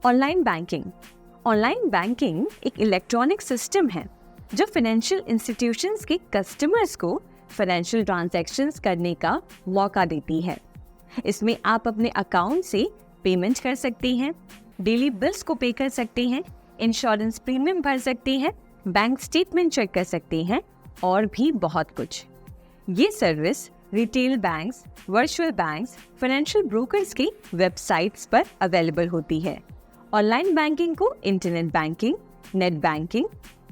Online banking एक electronic system है जो फाइनेंशियल इंस्टीट्यूशंस के कस्टमर्स को फाइनेंशियल ट्रांजैक्शंस करने का मौका देती है। इसमें आप अपने अकाउंट से पेमेंट कर सकते हैं, डेली बिल्स को पे कर सकते हैं, इंश्योरेंस प्रीमियम भर सकते हैं, बैंक स्टेटमेंट चेक कर सकते हैं और भी बहुत कुछ। ये service retail banks, virtual banks, financial brokers की वेबसाइट्स पर अवेलेबल होती है। ऑनलाइन बैंकिंग को इंटरनेट बैंकिंग, नेट बैंकिंग,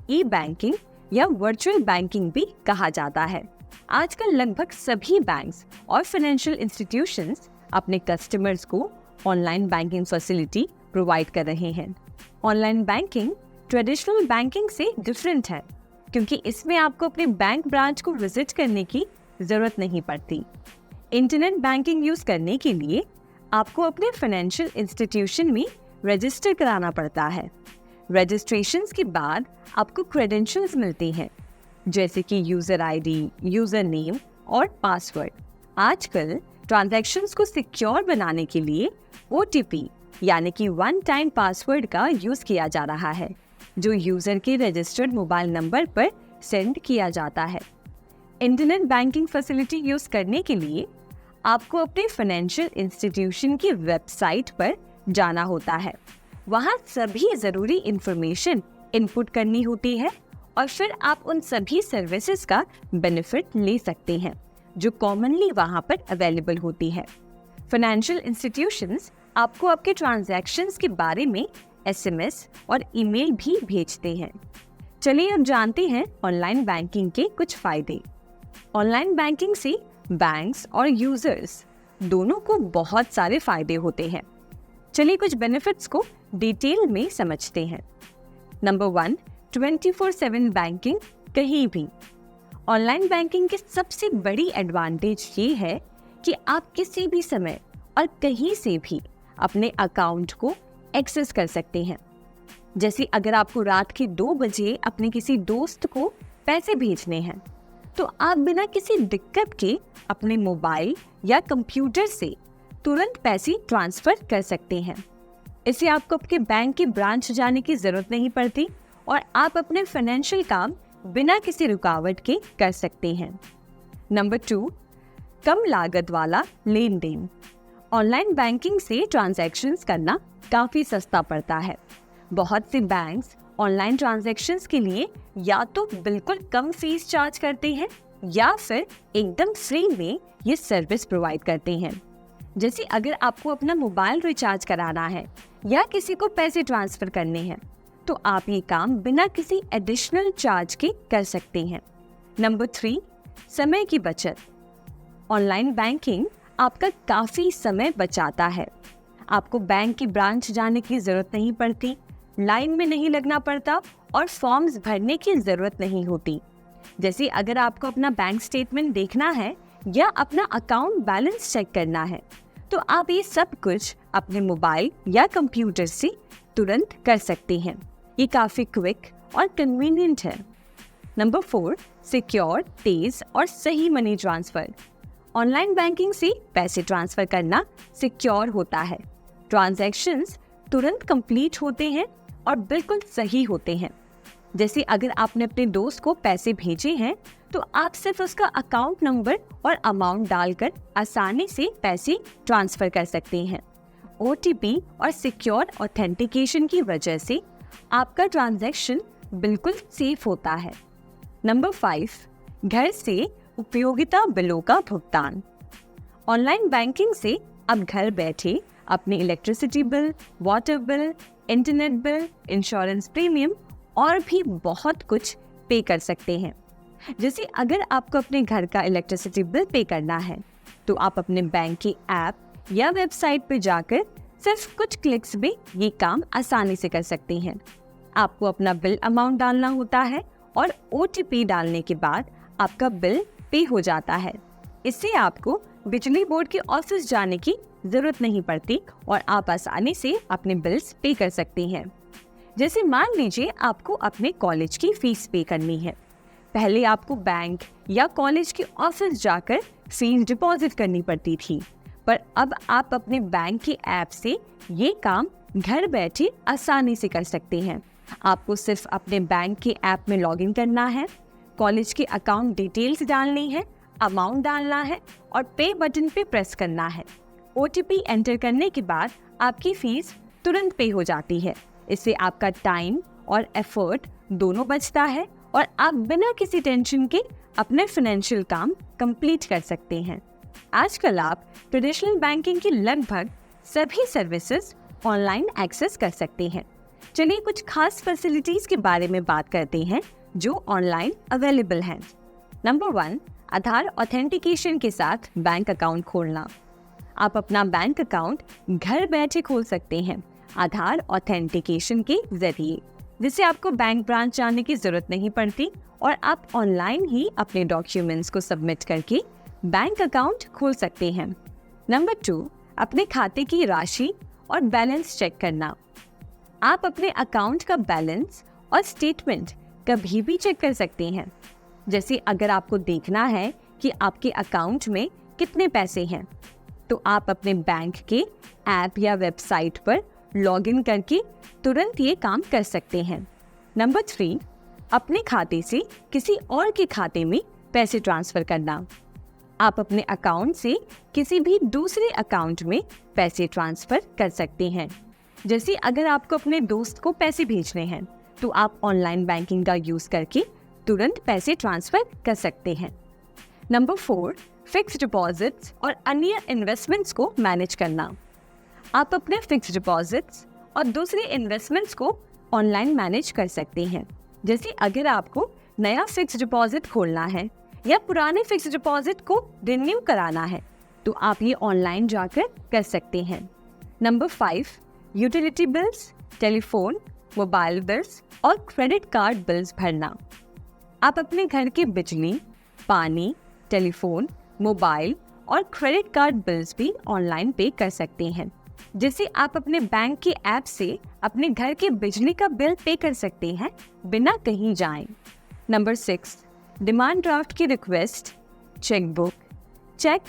ई बैंकिंग या वर्चुअल बैंकिंग भी कहा जाता है। आजकल लगभग सभी बैंक्स और फाइनेंशियल इंस्टीट्यूशंस अपने कस्टमर्स को ऑनलाइन बैंकिंग फैसिलिटी प्रोवाइड कर रहे हैं। ऑनलाइन बैंकिंग ट्रेडिशनल बैंकिंग से डिफरेंट है क्योंकि इसमें आपको अपने बैंक ब्रांच को विजिट करने की जरूरत नहीं पड़ती। इंटरनेट बैंकिंग यूज करने के लिए आपको अपने फाइनेंशियल इंस्टीट्यूशन में रजिस्टर कराना पड़ता है। रजिस्ट्रेशन के बाद आपको क्रेडेंशियल्स मिलते हैं जैसे कि यूजर आईडी, यूजर नेम और पासवर्ड। आजकल ट्रांजैक्शंस को सिक्योर बनाने के लिए OTP यानी कि वन टाइम पासवर्ड का यूज किया जा रहा है जो यूजर के रजिस्टर्ड मोबाइल नंबर पर सेंड किया जाता है। इंटरनेट बैंकिंग फैसिलिटी यूज करने के लिए आपको अपने फाइनेंशियल इंस्टीट्यूशन की वेबसाइट पर जाना होता है। वहाँ सभी जरूरी इंफॉर्मेशन इनपुट करनी होती है और फिर आप उन सभी सर्विसेज का बेनिफिट ले सकते हैं जो कॉमनली वहाँ पर अवेलेबल होती है। फाइनेंशियल इंस्टीट्यूशंस आपको आपके ट्रांजैक्शंस के बारे में SMS और ईमेल भी भेजते हैं। चलिए अब जानते हैं ऑनलाइन बैंकिंग के कुछ फायदे। ऑनलाइन बैंकिंग से बैंक्स और यूजर्स दोनों को बहुत सारे फायदे होते हैं। चलिए कुछ बेनिफिट्स को डिटेल में समझते हैं। नंबर 1, 24/7 बैंकिंग कहीं भी। ऑनलाइन बैंकिंग की सबसे बड़ी एडवांटेज ये है कि आप किसी भी समय और कहीं से भी अपने अकाउंट को एक्सेस कर सकते हैं। जैसे अगर आपको रात के 2 बजे अपने किसी दोस्त को पैसे भेजने हैं तो आप बिना किसी दिक्कत के अपने मोबाइल या कंप्यूटर से तुरंत पैसे ट्रांसफर कर सकते हैं। इससे आपको आपके बैंक के ब्रांच जाने की जरूरत नहीं पड़ती और आप अपने फाइनेंशियल काम बिना किसी रुकावट के कर सकते हैं। नंबर 2, कम लागत वाला लेन देन। ऑनलाइन बैंकिंग से ट्रांजैक्शंस करना काफी सस्ता पड़ता है। बहुत से बैंक्स ऑनलाइन ट्रांजैक्शंस के लिए या तो बिल्कुल कम फीस चार्ज करते हैं या फिर एकदम फ्री में ये सर्विस प्रोवाइड करते हैं। जैसे अगर आपको अपना मोबाइल रिचार्ज कराना है या किसी को पैसे ट्रांसफर करने हैं तो आप ये काम बिना किसी एडिशनल चार्ज के कर सकते हैं। नंबर 3, समय की बचत। ऑनलाइन बैंकिंग आपका काफी समय बचाता है। आपको बैंक की ब्रांच जाने की जरूरत नहीं पड़ती, लाइन में नहीं लगना पड़ता और फॉर्म्स भरने की जरूरत नहीं होती। जैसे अगर आपको अपना बैंक स्टेटमेंट देखना है या अपना अकाउंट बैलेंस चेक करना है तो आप ये सब कुछ अपने मोबाइल या कंप्यूटर से तुरंत कर सकते हैं। ये काफी क्विक और कन्वीनियंट है। नंबर 4, सिक्योर, तेज और सही मनी ट्रांसफर। ऑनलाइन बैंकिंग से पैसे ट्रांसफर करना सिक्योर होता है। ट्रांजैक्शंस तुरंत कंप्लीट होते हैं और बिल्कुल सही होते हैं। जैसे अगर आपने अपने दोस्त को पैसे भेजे हैं तो आप सिर्फ उसका अकाउंट नंबर और अमाउंट डालकर आसानी से पैसे ट्रांसफर कर सकते हैं। OTP और सिक्योर ऑथेंटिकेशन की वजह से आपका ट्रांजैक्शन बिल्कुल सेफ होता है। नंबर 5, घर से उपयोगिता बिलों का भुगतान। ऑनलाइन बैंकिंग से अब घर बैठे अपने electricity bill, water bill, internet bill, insurance premium और भी बहुत कुछ पे कर सकते हैं। जैसे अगर आपको अपने घर का इलेक्ट्रिसिटी बिल पे करना है तो आप अपने बैंक के ऐप या वेबसाइट पर जाकर सिर्फ कुछ क्लिक्स में ये काम आसानी से कर सकते हैं। आपको अपना बिल अमाउंट डालना होता है और OTP डालने के बाद आपका बिल पे हो जाता है। इससे आपको बिजली बोर्ड के ऑफिस जाने की जरूरत नहीं पड़ती और आप आसानी से अपने बिल्स पे कर सकते हैं। जैसे मान लीजिए आपको अपने कॉलेज की फीस पे करनी है। पहले आपको बैंक या कॉलेज के ऑफिस जाकर फीस डिपॉजिट करनी पड़ती थी, पर अब आप अपने बैंक के ऐप से ये काम घर बैठे आसानी से कर सकते हैं। आपको सिर्फ अपने बैंक के ऐप में लॉगिन करना है, कॉलेज की अकाउंट डिटेल्स डालनी है, अमाउंट डालना है और पे बटन पे प्रेस करना है। OTP एंटर करने के बाद आपकी फीस तुरंत पे हो जाती है। इससे आपका टाइम और एफर्ट दोनों बचता है और आप बिना किसी टेंशन के अपने फाइनेंशियल काम कंप्लीट कर सकते हैं। आजकल आप ट्रेडिशनल बैंकिंग की लगभग सभी सर्विसेज ऑनलाइन एक्सेस कर सकते हैं। चलिए कुछ खास फैसिलिटीज के बारे में बात करते हैं जो ऑनलाइन अवेलेबल हैं। नंबर 1, आधार ऑथेंटिकेशन के साथ बैंक अकाउंट खोलना। आप अपना बैंक अकाउंट घर बैठे खोल सकते हैं आधार ऑथेंटिकेशन के जरिए, जिससे आपको बैंक ब्रांच जाने की जरूरत नहीं पड़ती और आप ऑनलाइन ही अपने डॉक्यूमेंट्स को सबमिट करके बैंक अकाउंट खोल सकते हैं। नंबर 2, अपने खाते की राशि और बैलेंस चेक करना। आप अपने अकाउंट का बैलेंस और स्टेटमेंट कभी भी चेक कर सकते हैं। जैसे अगर आपको देखना है कि आपके अकाउंट में कितने पैसे हैं, तो आप अपने बैंक के ऐप या वेबसाइट पर लॉगिन करके तुरंत ये काम कर सकते हैं। नंबर 3, अपने खाते से किसी और के खाते में पैसे ट्रांसफर करना। आप अपने अकाउंट से किसी भी दूसरे अकाउंट में पैसे ट्रांसफर कर सकते हैं। जैसे अगर आपको अपने दोस्त को पैसे भेजने हैं, तो आप ऑनलाइन बैंकिंग का यूज करके तुरंत पैसे ट्रांसफर कर सकते हैं। नंबर 4, फिक्स्ड डिपॉजिट्स और अन्य इन्वेस्टमेंट्स को मैनेज करना। आप अपने फिक्स्ड डिपॉजिट्स और दूसरे इन्वेस्टमेंट्स को ऑनलाइन मैनेज कर सकते हैं। जैसे अगर आपको नया फिक्स्ड डिपॉजिट खोलना है या पुराने फिक्स्ड डिपॉजिट को रिन्यू कराना है, तो आप ये ऑनलाइन जाकर कर सकते हैं। Number 5, utility bills, telephone, mobile bills और क्रेडिट कार्ड बिल्स भरना। आप अपने घर के बिजली, पानी, टेलीफोन, मोबाइल और क्रेडिट कार्ड बिल्स भी ऑनलाइन पे कर सकते हैं, जिससे आप अपने बैंक के ऐप से अपने घर के बिजली का बिल पे कर सकते हैं बिना कहीं जाएं। नंबर 6, डिमांड ड्राफ्ट की रिक्वेस्ट, चेकबुक, चेक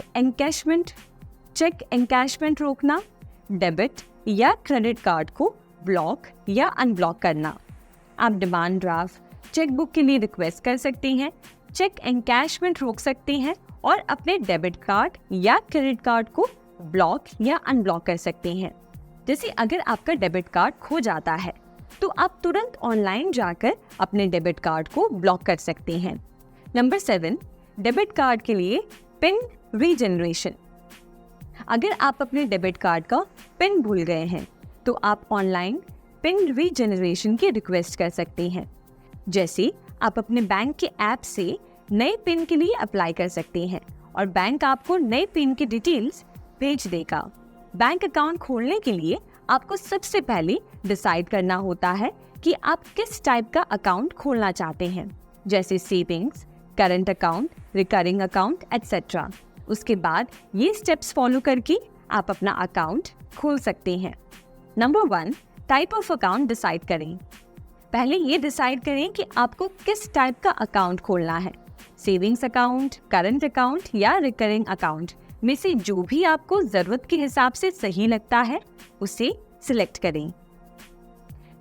एनकैशमेंट रोकना, डेबिट या क्रेडिट कार्ड को ब्लॉक या अनब्लॉक करना। आप डिमांड ड्राफ्ट, चेकबुक के लिए रिक्वेस्ट कर सकते हैं, चेक एनकैशमेंट रोक सकते हैं और अपने डेबिट कार्ड या क्रेडिट कार्ड को ब्लॉक या अनब्लॉक कर सकते हैं। जैसे अगर आपका डेबिट कार्ड खो जाता है, तो आप तुरंत ऑनलाइन जाकर अपने डेबिट कार्ड को ब्लॉक कर सकते हैं। नंबर 7, डेबिट कार्ड के लिए पिन रीजनरेशन। अगर आप अपने डेबिट कार्ड का पिन भूल गए हैं, तो आप ऑनलाइन पिन रीजनरेशन की रिक्वेस्ट कर सकते हैं। जैसे आप अपने बैंक के ऐप से नए पिन के लिए अप्लाई कर सकते हैं और बैंक आपको नए पिन की डिटेल्स भेज देगा। बैंक अकाउंट खोलने के लिए आपको सबसे पहले डिसाइड करना होता है कि आप किस टाइप का अकाउंट खोलना चाहते हैं, जैसे savings, current account, recurring account etcetera. उसके बाद ये स्टेप्स फॉलो करके आप अपना अकाउंट खोल सकते हैं। Number 1, type of account decide करें। पहले ये डिसाइड करें कि आपको किस टाइप का अकाउंट खोलना है, सेविंग्स अकाउंट, करंट अकाउंट या रिकरिंग अकाउंट में से जो भी आपको ज़रूरत के हिसाब से सही लगता है उसे सिलेक्ट करें।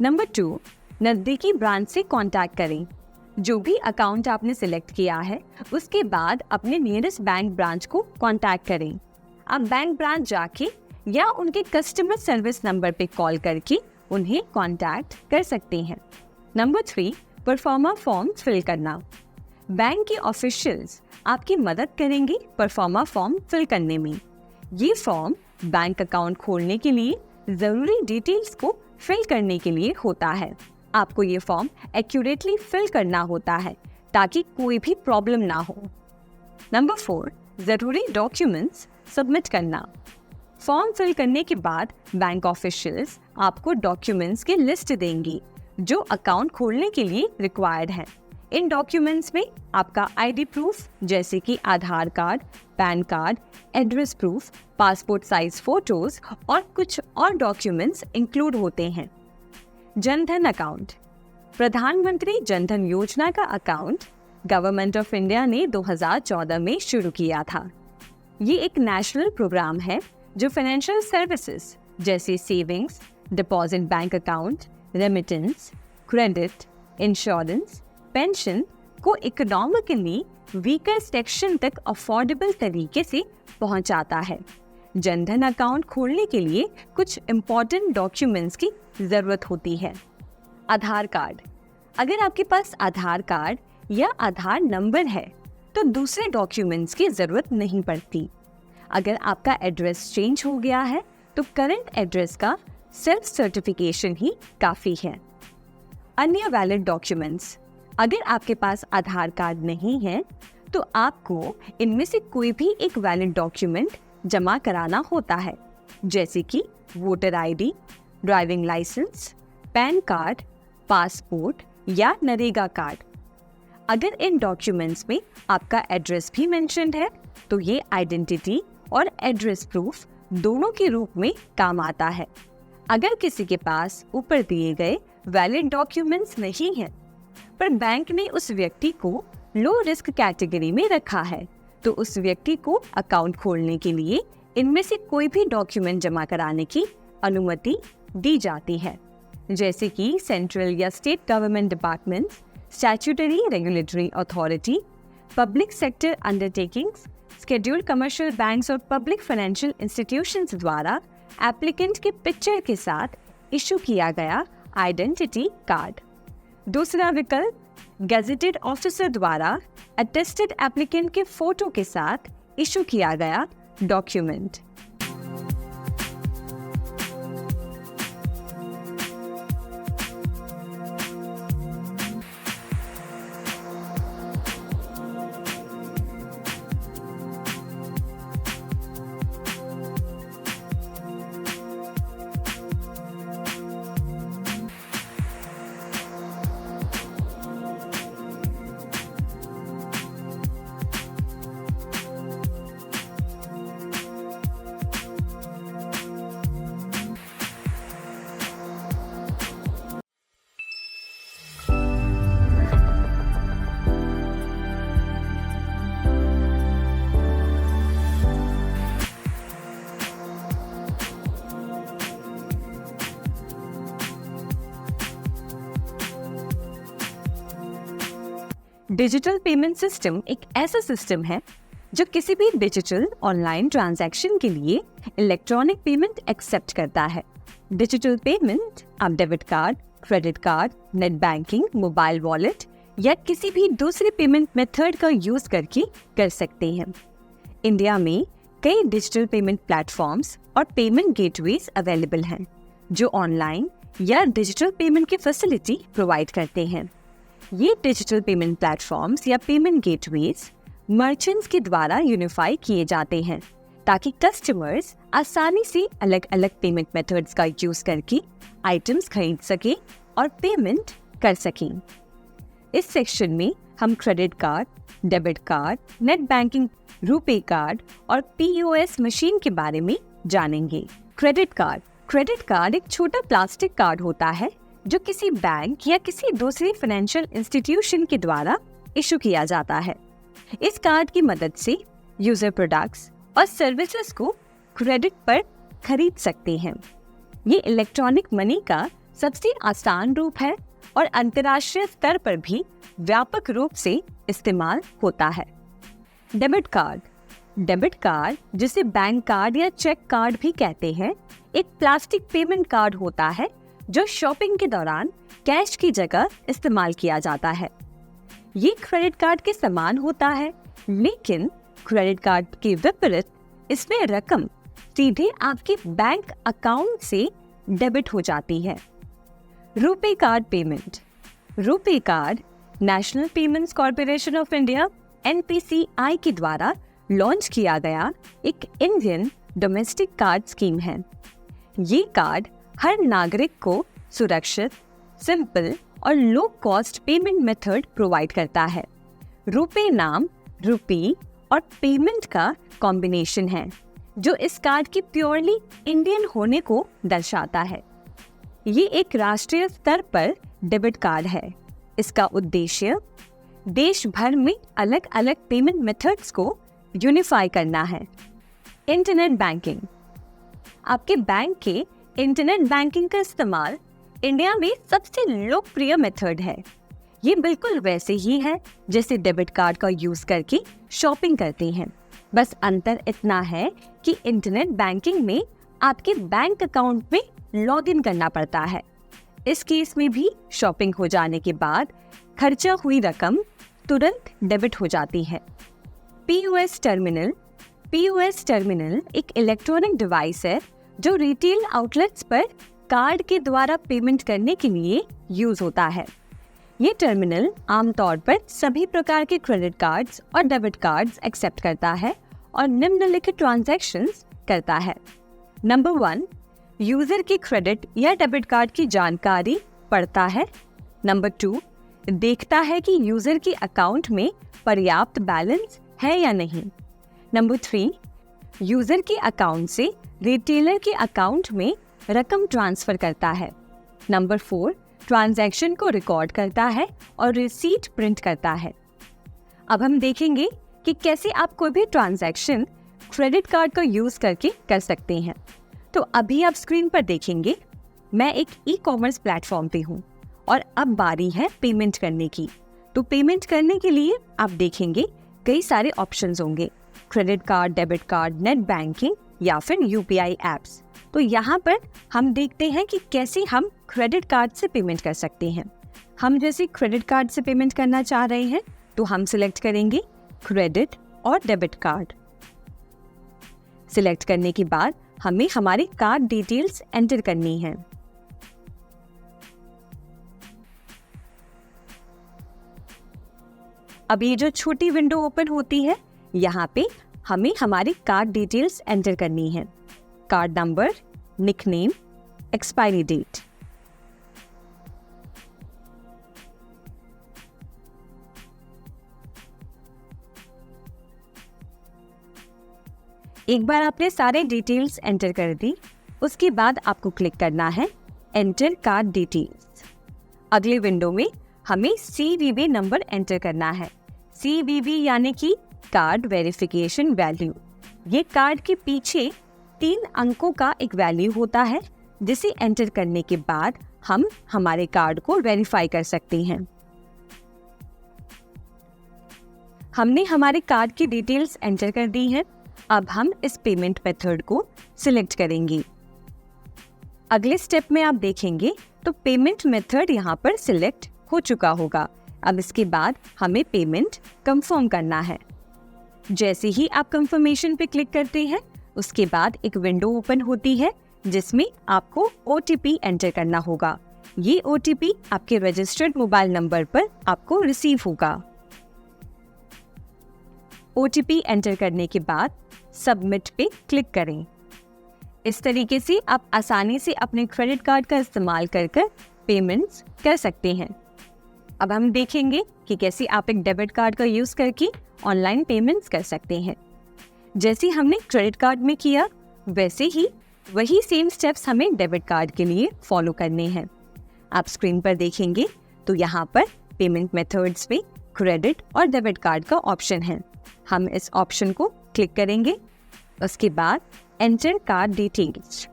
नंबर 2, नज़दीकी ब्रांच से कांटेक्ट करें। जो भी अकाउंट आपने सिलेक्ट किया है उसके बाद अपने नियरेस्ट बैंक ब्रांच को कांटेक्ट करें। आप बैंक ब्रांच जाके या उनके कस्टमर सर्विस नंबर पे कॉल करके उन्हें कांटेक्ट कर सकते हैं। नंबर 3, परफॉर्मा फॉर्म फिल करना। बैंक के ऑफिशियल्स आपकी मदद करेंगे परफॉर्मा फॉर्म फिल करने में। ये फॉर्म बैंक अकाउंट खोलने के लिए ज़रूरी डिटेल्स को फिल करने के लिए होता है। आपको ये फॉर्म एक्यूरेटली फिल करना होता है ताकि कोई भी प्रॉब्लम ना हो। नंबर 4, ज़रूरी डॉक्यूमेंट्स सबमिट करना। फॉर्म फिल करने के बाद बैंक ऑफिशियल्स आपको डॉक्यूमेंट्स की लिस्ट देंगी जो अकाउंट खोलने के लिए रिक्वायर्ड है। इन डॉक्यूमेंट्स में आपका आईडी प्रूफ जैसे कि Aadhaar card, PAN card, address proof, passport size photos और कुछ और डॉक्यूमेंट्स इंक्लूड होते हैं। जनधन अकाउंट। प्रधानमंत्री जनधन योजना का अकाउंट गवर्नमेंट ऑफ इंडिया ने 2014 में शुरू किया था। ये एक नेशनल प्रोग्राम है जो फाइनेंशियल सर्विसेज जैसे savings, deposit bank account, remittance, credit, insurance, pension को इकोनॉमिकली वीकर सेक्शन तक अफोर्डेबल तरीके से पहुंचाता है। जनधन अकाउंट खोलने के लिए कुछ इम्पोर्टेंट डॉक्यूमेंट्स की ज़रूरत होती है। आधार कार्ड। अगर आपके पास आधार कार्ड या आधार नंबर है तो दूसरे डॉक्यूमेंट्स की ज़रूरत नहीं पड़ती। अगर आपका एड्रेस चेंज हो गया है तो करंट एड्रेस का सेल्फ सर्टिफिकेशन ही काफ़ी है। अन्य वैलिड डॉक्यूमेंट्स। अगर आपके पास आधार कार्ड नहीं है तो आपको इनमें से कोई भी एक वैलिड डॉक्यूमेंट जमा कराना होता है, जैसे कि voter ID, driving licence, PAN card, passport या नरेगा कार्ड। अगर इन डॉक्यूमेंट्स में आपका एड्रेस भी मेंशन्ड है तो ये आइडेंटिटी और एड्रेस प्रूफ दोनों के रूप में काम आता है। अगर किसी के पास ऊपर दिए गए वैलिड डॉक्यूमेंट्स नहीं हैं, पर बैंक ने उस व्यक्ति को लो रिस्क कैटेगरी में रखा है, तो उस व्यक्ति को अकाउंट खोलने के लिए इनमें से कोई भी डॉक्यूमेंट जमा कराने की अनुमति दी जाती है, जैसे कि सेंट्रल या state government departments, statutory regulatory authority, public sector undertakings, scheduled commercial banks और पब्लिक फाइनेंशियल इंस्टीट्यूशंस द्वारा एप्लीकेंट के पिक्चर के साथ इशू किया गया आइडेंटिटी कार्ड। दूसरा विकल्प, गेजेटेड ऑफिसर द्वारा अटेस्टेड एप्लीकेंट के फोटो के साथ इशू किया गया डॉक्यूमेंट। डिजिटल पेमेंट सिस्टम एक ऐसा सिस्टम है जो किसी भी डिजिटल ऑनलाइन ट्रांजैक्शन के लिए इलेक्ट्रॉनिक पेमेंट एक्सेप्ट करता है। डिजिटल पेमेंट आप debit card, credit card, net banking, mobile wallet या किसी भी दूसरे पेमेंट मेथड का यूज करके कर सकते हैं। इंडिया में कई डिजिटल पेमेंट प्लेटफॉर्म्स और पेमेंट गेटवेज अवेलेबल हैं जो ऑनलाइन या डिजिटल पेमेंट की फैसिलिटी प्रोवाइड करते हैं। ये डिजिटल पेमेंट प्लेटफॉर्म्स या पेमेंट गेटवेज मर्चेंट्स के द्वारा यूनिफाई किए जाते हैं ताकि कस्टमर्स आसानी से अलग अलग पेमेंट मेथड्स का यूज करके आइटम्स खरीद सकें और पेमेंट कर सकें। इस सेक्शन में हम credit card, debit card, net banking, RuPay card और POS मशीन के बारे में जानेंगे। क्रेडिट कार्ड एक छोटा प्लास्टिक कार्ड होता है जो किसी बैंक या किसी दूसरी फाइनेंशियल इंस्टीट्यूशन के द्वारा इशू किया जाता है। इस कार्ड की मदद से यूजर प्रोडक्ट्स और सर्विसेज को क्रेडिट पर खरीद सकते हैं। ये इलेक्ट्रॉनिक मनी का सबसे आसान रूप है और अंतर्राष्ट्रीय स्तर पर भी व्यापक रूप से इस्तेमाल होता है। डेबिट कार्ड, जिसे बैंक कार्ड या चेक कार्ड भी कहते हैं, एक प्लास्टिक पेमेंट कार्ड होता है जो शॉपिंग के दौरान कैश की जगह इस्तेमाल किया जाता है। ये क्रेडिट कार्ड के समान होता है, लेकिन क्रेडिट कार्ड के विपरीत इसमें रकम सीधे आपके बैंक अकाउंट से डेबिट हो जाती है। RuPay card national payments corporation of India NPCI के द्वारा लॉन्च किया गया एक इंडियन डोमेस्टिक कार्ड स्कीम है। ये कार्ड हर नागरिक को सुरक्षित, सिंपल और low cost payment method provide करता है। रुपे नाम रुपी और पेमेंट का कॉम्बिनेशन है जो इस कार्ड की प्योरली इंडियन होने को दर्शाता है। ये एक राष्ट्रीय स्तर पर डेबिट कार्ड है। इसका उद्देश्य देश भर में अलग अलग पेमेंट मेथड्स को यूनिफाई करना है। इंटरनेट बैंकिंग आपके बैंक के इंटरनेट बैंकिंग का इस्तेमाल इंडिया में सबसे लोकप्रिय मेथड है। ये बिल्कुल वैसे ही है जैसे डेबिट कार्ड का यूज करके शॉपिंग करते हैं। बस अंतर इतना है कि इंटरनेट बैंकिंग में आपके बैंक अकाउंट में लॉगिन करना पड़ता है। इस केस में भी शॉपिंग हो जाने के बाद खर्चा हुई रकम तुरंत डेबिट हो जाती है। पीओएस टर्मिनल एक इलेक्ट्रॉनिक डिवाइस है जो रिटेल आउटलेट्स पर कार्ड के द्वारा पेमेंट करने के लिए यूज होता है। ये टर्मिनल आमतौर पर सभी प्रकार के क्रेडिट कार्ड्स और डेबिट कार्ड्स एक्सेप्ट करता है और निम्नलिखित ट्रांजैक्शंस करता है। नंबर 1, यूजर की क्रेडिट या डेबिट कार्ड की जानकारी पढ़ता है। नंबर 2, देखता है कि यूजर के अकाउंट में पर्याप्त बैलेंस है या नहीं। नंबर 3, यूजर के अकाउंट से रिटेलर के अकाउंट में रकम ट्रांसफर करता है। नंबर 4, ट्रांजैक्शन को रिकॉर्ड करता है और रिसीट प्रिंट करता है। अब हम देखेंगे कि कैसे आप कोई भी ट्रांजैक्शन क्रेडिट कार्ड का यूज करके कर सकते हैं। तो अभी आप स्क्रीन पर देखेंगे मैं एक ई-कॉमर्स प्लेटफॉर्म पे हूँ और अब बारी है पेमेंट करने की। तो पेमेंट करने के लिए आप देखेंगे कई सारे ऑप्शंस होंगे, credit card, debit card, net banking या फिर यूपीआई एप्स। तो यहाँ पर हम देखते हैं कि कैसे हम क्रेडिट कार्ड से पेमेंट कर सकते हैं। हम जैसे क्रेडिट कार्ड से पेमेंट करना चाह रहे हैं तो हम सिलेक्ट करेंगे क्रेडिट और डेबिट कार्ड। सिलेक्ट करने के बाद हमें हमारी कार्ड डिटेल्स एंटर करनी है। अब ये जो छोटी विंडो ओपन होती है, यहाँ पे हमें हमारी कार्ड डिटेल्स एंटर करनी है। Card number, nickname, expiry date. एक बार आपने सारे डिटेल्स एंटर कर दी, उसके बाद आपको क्लिक करना है एंटर कार्ड डिटेल्स। अगले विंडो में हमें CVV नंबर एंटर करना है। CVV यानी कि कार्ड वेरिफिकेशन वैल्यू। ये कार्ड के पीछे 3 अंकों का एक वैल्यू होता है जिसे एंटर करने के बाद हम हमारे कार्ड को वेरीफाई कर सकते हैं। हमने हमारे कार्ड की डिटेल्स एंटर कर दी है। अब हम इस पेमेंट मेथड को सिलेक्ट करेंगे। अगले स्टेप में आप देखेंगे तो पेमेंट मेथड यहाँ पर सिलेक्ट हो चुका होगा। अब इसके बाद हमें पेमेंट कंफर्म करना है। जैसे ही आप कंफर्मेशन पे क्लिक करते हैं, उसके बाद एक विंडो ओपन होती है जिसमें आपको OTP एंटर करना होगा। ये OTP आपके रजिस्टर्ड मोबाइल नंबर पर आपको रिसीव होगा। OTP एंटर करने के बाद सबमिट पे क्लिक करें। इस तरीके से आप आसानी से अपने क्रेडिट कार्ड का इस्तेमाल कर पेमेंट्स कर सकते हैं। अब हम देखेंगे कि कैसे आप एक डेबिट कार्ड का यूज करके ऑनलाइन पेमेंट्स कर सकते हैं। जैसे हमने क्रेडिट कार्ड में किया, वैसे ही वही सेम स्टेप्स हमें डेबिट कार्ड के लिए फॉलो करने हैं। आप स्क्रीन पर देखेंगे तो यहाँ पर पेमेंट मेथड्स में क्रेडिट और डेबिट कार्ड का ऑप्शन है। हम इस ऑप्शन को क्लिक करेंगे। उसके बाद एंटर कार्ड डिटेल्स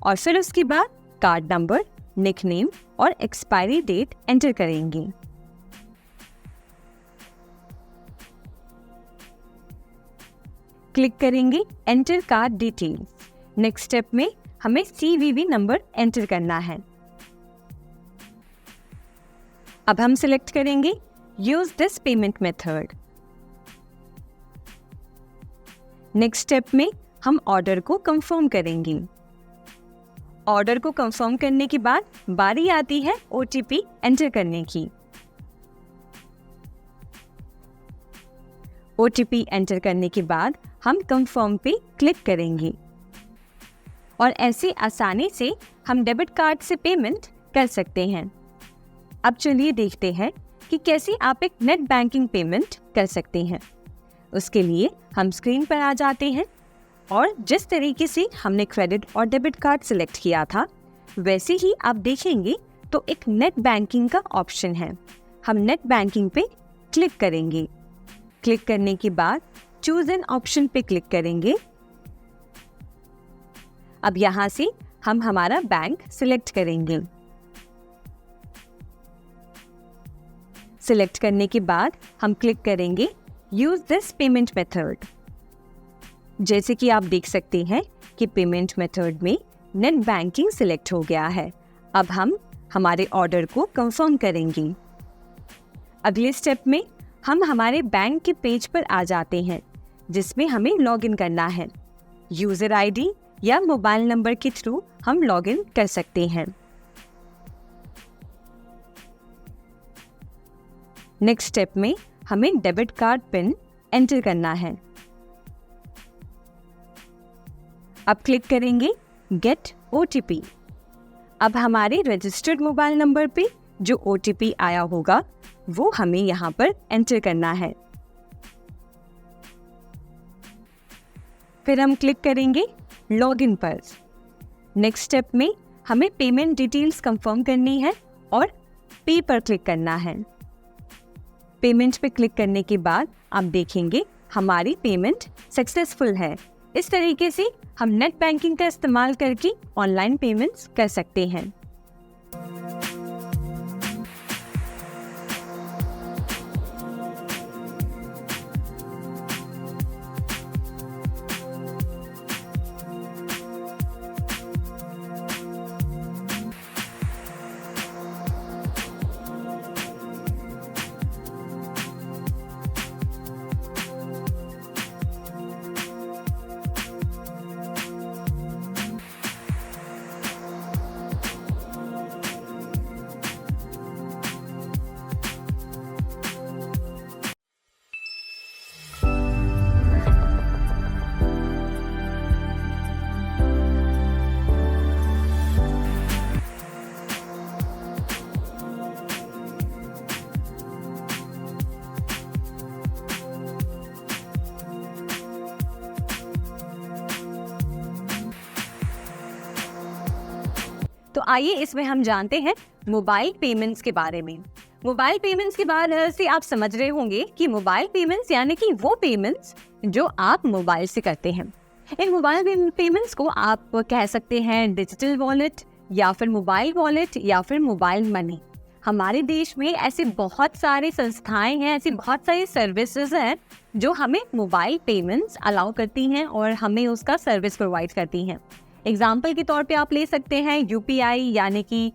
और फिर उसके बाद कार्ड नंबर, निकनेम और एक्सपायरी डेट एंटर करेंगे। क्लिक करेंगे enter card details. Next step में हमें CVV नंबर एंटर करना है। अब हम सिलेक्ट करेंगे use this payment method. Next step में हम ऑर्डर को कंफर्म करेंगे। ऑर्डर को कंफर्म करने के बाद बारी आती है OTP एंटर करने की। OTP एंटर करने के बाद हम कंफर्म पे क्लिक करेंगे और ऐसे आसानी से हम डेबिट कार्ड से पेमेंट कर सकते हैं। अब चलिए देखते हैं कि कैसे आप एक नेट बैंकिंग पेमेंट कर सकते हैं। उसके लिए हम स्क्रीन पर आ जाते हैं और जिस तरीके से हमने क्रेडिट और डेबिट कार्ड सिलेक्ट किया था, वैसे ही आप देखेंगे तो एक नेट बैंकिंग का ऑप्शन है। हम नेट बैंकिंग पे क्लिक करेंगे। क्लिक करने के बाद चूज एन ऑप्शन पे क्लिक करेंगे अब यहाँ से हम हमारा बैंक सिलेक्ट करेंगे। सिलेक्ट करने के बाद हम क्लिक करेंगे यूज दिस पेमेंट मेथड। जैसे कि आप देख सकते हैं कि पेमेंट मेथड में नेट बैंकिंग सिलेक्ट हो गया है। अब हम हमारे ऑर्डर को कंफर्म करेंगे। अगले स्टेप में हम हमारे बैंक के पेज पर आ जाते हैं जिसमें हमें लॉगिन करना है। यूजर आईडी या मोबाइल नंबर के थ्रू हम लॉगिन कर सकते हैं। नेक्स्ट स्टेप में हमें डेबिट कार्ड पिन एंटर करना है। अब क्लिक करेंगे गेट OTP। अब हमारे रजिस्टर्ड मोबाइल नंबर पे जो OTP आया होगा वो हमें यहाँ पर एंटर करना है। फिर हम क्लिक करेंगे लॉगिन पर। नेक्स्ट स्टेप में हमें पेमेंट डिटेल्स कंफर्म करनी है और पे पर क्लिक करना है। पेमेंट पे क्लिक करने के बाद आप देखेंगे हमारी पेमेंट सक्सेसफुल है। इस तरीके से हम नेट बैंकिंग का इस्तेमाल करके ऑनलाइन पेमेंट्स कर सकते हैं। तो आइए इसमें हम जानते हैं मोबाइल पेमेंट्स के बारे में। मोबाइल पेमेंट्स के बारे से आप समझ रहे होंगे कि मोबाइल पेमेंट्स यानी कि वो पेमेंट्स जो आप मोबाइल से करते हैं। इन मोबाइल पेमेंट्स को आप कह सकते हैं डिजिटल वॉलेट या फिर मोबाइल वॉलेट या फिर मोबाइल मनी। हमारे देश में ऐसे बहुत सारे संस्थाएं हैं, ऐसी बहुत सारी सर्विसेज हैं जो हमें मोबाइल पेमेंट्स अलाउ करती हैं और हमें उसका सर्विस प्रोवाइड करती हैं। एग्जाम्पल के तौर पे आप ले सकते हैं UPI यानी कि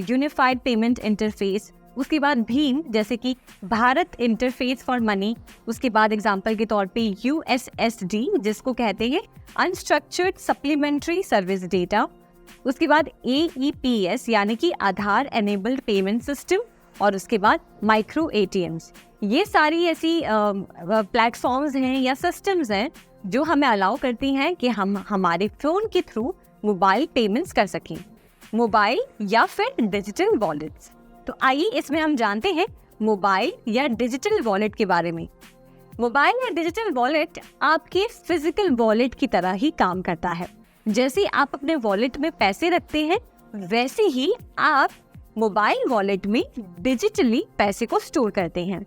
यूनिफाइड पेमेंट इंटरफेस, उसके बाद भीम जैसे कि भारत इंटरफेस फॉर मनी, उसके बाद एग्जाम्पल के तौर पे USSD जिसको कहते हैं अनस्ट्रक्चर्ड सप्लीमेंट्री सर्विस डेटा, उसके बाद AEPS यानी कि आधार एनेबल्ड पेमेंट सिस्टम, और उसके बाद माइक्रो ATMs। ये सारी ऐसी प्लेटफॉर्म्स हैं या सिस्टम्स हैं जो हमें अलाउ करती हैं कि हम हमारे फ़ोन के थ्रू मोबाइल पेमेंट्स कर सकें, मोबाइल या फिर डिजिटल वॉलेट्स। तो आइए इसमें हम जानते हैं मोबाइल या डिजिटल वॉलेट के बारे में। मोबाइल या डिजिटल वॉलेट आपके फिजिकल वॉलेट की तरह ही काम करता है। जैसे आप अपने वॉलेट में पैसे रखते हैं वैसे ही आप मोबाइल वॉलेट में डिजिटली पैसे को स्टोर करते हैं।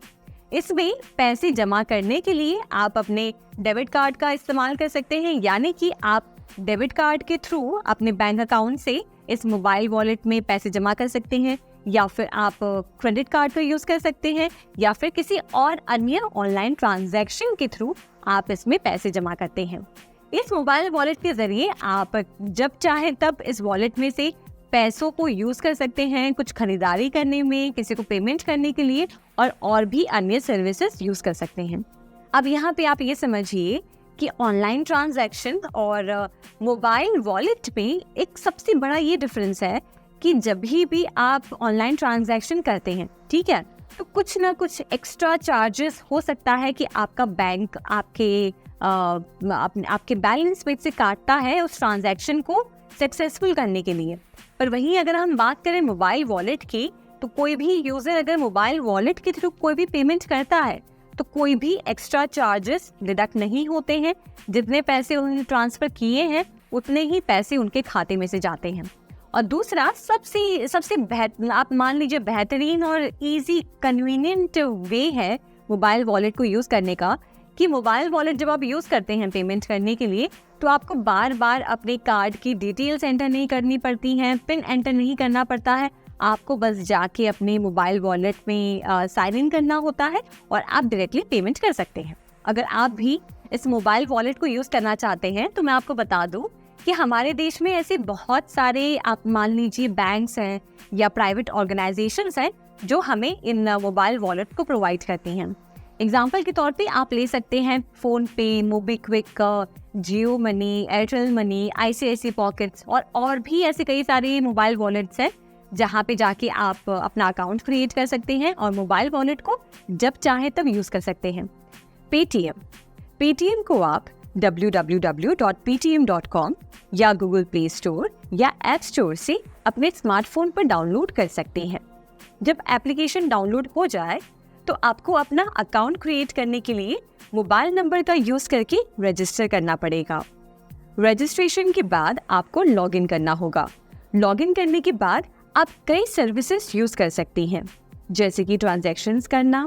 इसमें पैसे जमा करने के लिए आप अपने डेबिट कार्ड का इस्तेमाल कर सकते हैं, यानी कि आप डेबिट कार्ड के थ्रू अपने बैंक अकाउंट से इस मोबाइल वॉलेट में पैसे जमा कर सकते हैं, या फिर आप क्रेडिट कार्ड का यूज़ कर सकते हैं, या फिर किसी और अन्य ऑनलाइन ट्रांजैक्शन के थ्रू आप इसमें पैसे जमा करते हैं। इस मोबाइल वॉलेट के ज़रिए आप जब चाहें तब इस वॉलेट में से पैसों को यूज़ कर सकते हैं, कुछ खरीदारी करने में, किसी को पेमेंट करने के लिए, और भी अन्य सर्विसेज यूज़ कर सकते हैं। अब यहाँ पे आप ये समझिए कि ऑनलाइन ट्रांजैक्शन और मोबाइल वॉलेट में एक सबसे बड़ा ये डिफरेंस है कि जब भी आप ऑनलाइन ट्रांजैक्शन करते हैं, ठीक है, तो कुछ ना कुछ एक्स्ट्रा चार्जेस हो सकता है कि आपका बैंक आपके बैलेंस में से काटता है उस ट्रांजैक्शन को सक्सेसफुल करने के लिए। पर वहीं अगर हम बात करें मोबाइल वॉलेट की, तो कोई भी यूज़र अगर मोबाइल वॉलेट के थ्रू कोई भी पेमेंट करता है तो कोई भी एक्स्ट्रा चार्जेस डिडक्ट नहीं होते हैं। जितने पैसे उन्होंने ट्रांसफ़र किए हैं उतने ही पैसे उनके खाते में से जाते हैं। और दूसरा सबसे आप मान लीजिए बेहतरीन और इजी कन्वीनियंट वे है मोबाइल वॉलेट को यूज़ करने का कि मोबाइल वॉलेट जब आप यूज़ करते हैं पेमेंट करने के लिए, तो आपको बार बार अपने कार्ड की डिटेल्स एंटर नहीं करनी पड़ती हैं, पिन एंटर नहीं करना पड़ता है। आपको बस जाके अपने मोबाइल वॉलेट में साइन इन करना होता है और आप डायरेक्टली पेमेंट कर सकते हैं। अगर आप भी इस मोबाइल वॉलेट को यूज़ करना चाहते हैं तो मैं आपको बता दूं कि हमारे देश में ऐसे बहुत सारे, आप मान लीजिए, बैंक्स हैं या प्राइवेट ऑर्गेनाइजेशंस हैं जो हमें इन मोबाइल वॉलेट को प्रोवाइड करती हैं। एग्जाम्पल के तौर पे आप ले सकते हैं PhonePe, MobiKwik, Jio money, Airtel money, ICICI pockets और भी ऐसे कई सारे मोबाइल वॉलेट्स हैं जहाँ पे जाके आप अपना अकाउंट क्रिएट कर सकते हैं और मोबाइल वॉलेट को जब चाहे तब यूज़ कर सकते हैं। पेटीएम को आप www.ptm.com या गूगल प्ले स्टोर या ऐप स्टोर से अपने स्मार्टफोन पर डाउनलोड कर सकते हैं। जब एप्लीकेशन डाउनलोड हो जाए तो आपको अपना अकाउंट क्रिएट करने के लिए मोबाइल नंबर का यूज़ करके रजिस्टर करना पड़ेगा। रजिस्ट्रेशन के बाद आपको लॉगिन करना होगा। लॉगिन करने के बाद आप कई सर्विसेज यूज़ कर सकती हैं, जैसे कि ट्रांजैक्शंस करना,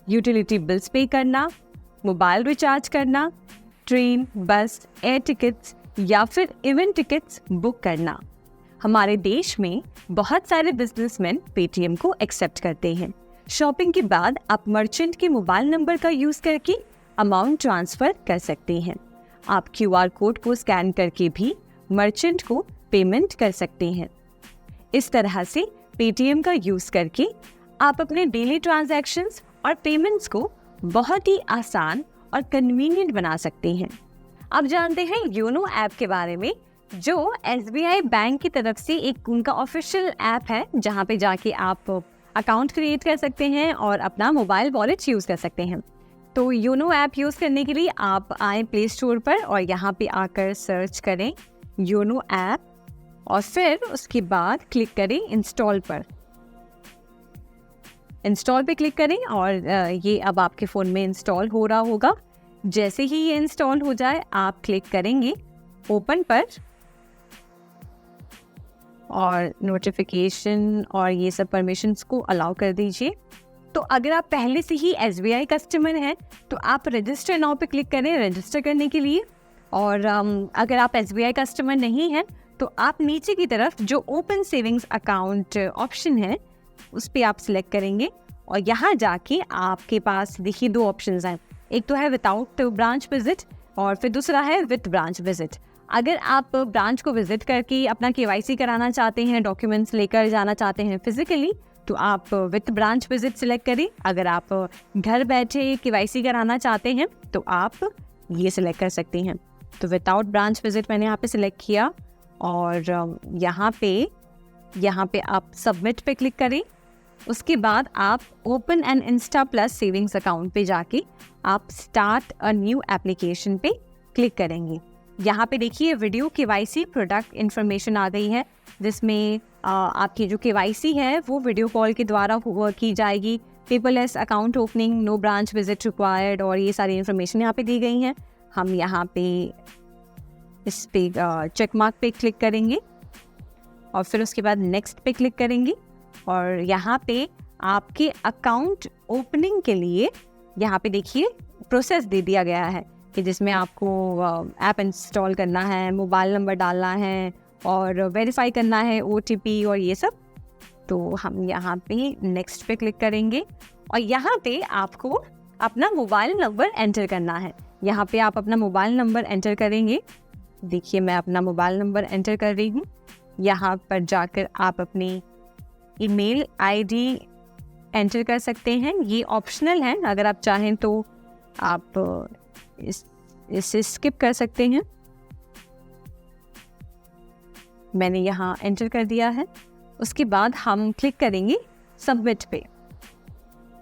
यूटिलिटी बिल्स पे करना, मोबाइल रिचार्ज करना, ट्रेन, बस, एयर टिकट्स या फिर इवेंट टिकट्स बुक करना। हमारे देश में बहुत सारे बिजनेसमैन पेटीएम को एक्सेप्ट करते हैं। शॉपिंग के बाद आप मर्चेंट के मोबाइल नंबर का यूज़ करके अमाउंट ट्रांसफ़र कर सकते हैं। आप QR कोड को स्कैन करके भी मर्चेंट को पेमेंट कर सकते हैं। इस तरह से पेटीएम का यूज़ करके आप अपने डेली ट्रांजैक्शंस और पेमेंट्स को बहुत ही आसान और कन्वीनियंट बना सकते हैं। आप जानते हैं योनो ऐप के बारे में, जो SBI बैंक की तरफ से एक उनका ऑफिशियल ऐप है जहां पे जाके आप अकाउंट क्रिएट कर सकते हैं और अपना मोबाइल वॉलेट यूज़ कर सकते हैं। तो योनो ऐप यूज़ करने के लिए आप आए प्ले स्टोर पर और यहाँ पे आकर सर्च करें योनो ऐप और फिर उसके बाद क्लिक करें इंस्टॉल पर। इंस्टॉल पे क्लिक करें और ये अब आपके फ़ोन में इंस्टॉल हो रहा होगा। जैसे ही ये इंस्टॉल हो जाए आप क्लिक करेंगे ओपन पर और नोटिफिकेशन और ये सब परमिशंस को अलाउ कर दीजिए। तो अगर आप पहले से ही SBI कस्टमर हैं तो आप रजिस्टर नाउ पे क्लिक करें रजिस्टर करने के लिए। और अगर आप SBI कस्टमर नहीं हैं तो आप नीचे की तरफ जो ओपन सेविंग्स अकाउंट ऑप्शन है उस पर आप सिलेक्ट करेंगे और यहाँ जाके आपके पास देखिए दो ऑप्शंस हैं, एक तो है विदाउट ब्रांच विजिट और फिर दूसरा है विद ब्रांच विजिट। अगर आप ब्रांच को विजिट करके अपना KYC कराना चाहते हैं, डॉक्यूमेंट्स लेकर जाना चाहते हैं फिजिकली, तो आप विद ब्रांच विजिट सिलेक्ट करें। अगर आप घर बैठे KYC कराना चाहते हैं तो आप ये सिलेक्ट कर सकते हैं। तो विदाउट ब्रांच विजिट मैंने यहाँ पे सिलेक्ट किया और यहाँ पे आप सबमिट पे क्लिक करें। उसके बाद आप open an insta plus savings account पे जाके आप स्टार्ट अ न्यू एप्लीकेशन पे क्लिक करेंगे। यहाँ पे देखिए वीडियो KYC प्रोडक्ट इन्फॉर्मेशन आ गई है, जिसमें आपकी जो KYC है वो वीडियो कॉल के द्वारा की जाएगी। Paperless account opening, no branch visit required और ये सारी इन्फॉर्मेशन यहाँ पे दी गई हैं। हम यहाँ पे इस पे चेक मार्क पे क्लिक करेंगे और फिर उसके बाद नेक्स्ट पे क्लिक करेंगे और यहाँ पे आपके अकाउंट ओपनिंग के लिए यहाँ पे देखिए प्रोसेस दे दिया गया है कि जिसमें आपको ऐप इंस्टॉल करना है, मोबाइल नंबर डालना है और वेरीफाई करना है OTP और ये सब। तो हम यहाँ पे नेक्स्ट पे क्लिक करेंगे और यहाँ पे आपको अपना मोबाइल नंबर एंटर करना है। यहाँ पे आप अपना मोबाइल नंबर एंटर करेंगे। देखिए मैं अपना मोबाइल नंबर एंटर कर रही हूँ। यहाँ पर जाकर आप अपनी ईमेल ID एंटर कर सकते हैं, ये ऑप्शनल है, अगर आप चाहें तो आप इसे स्किप कर सकते हैं। मैंने यहाँ एंटर कर दिया है। उसके बाद हम क्लिक करेंगे सबमिट पे।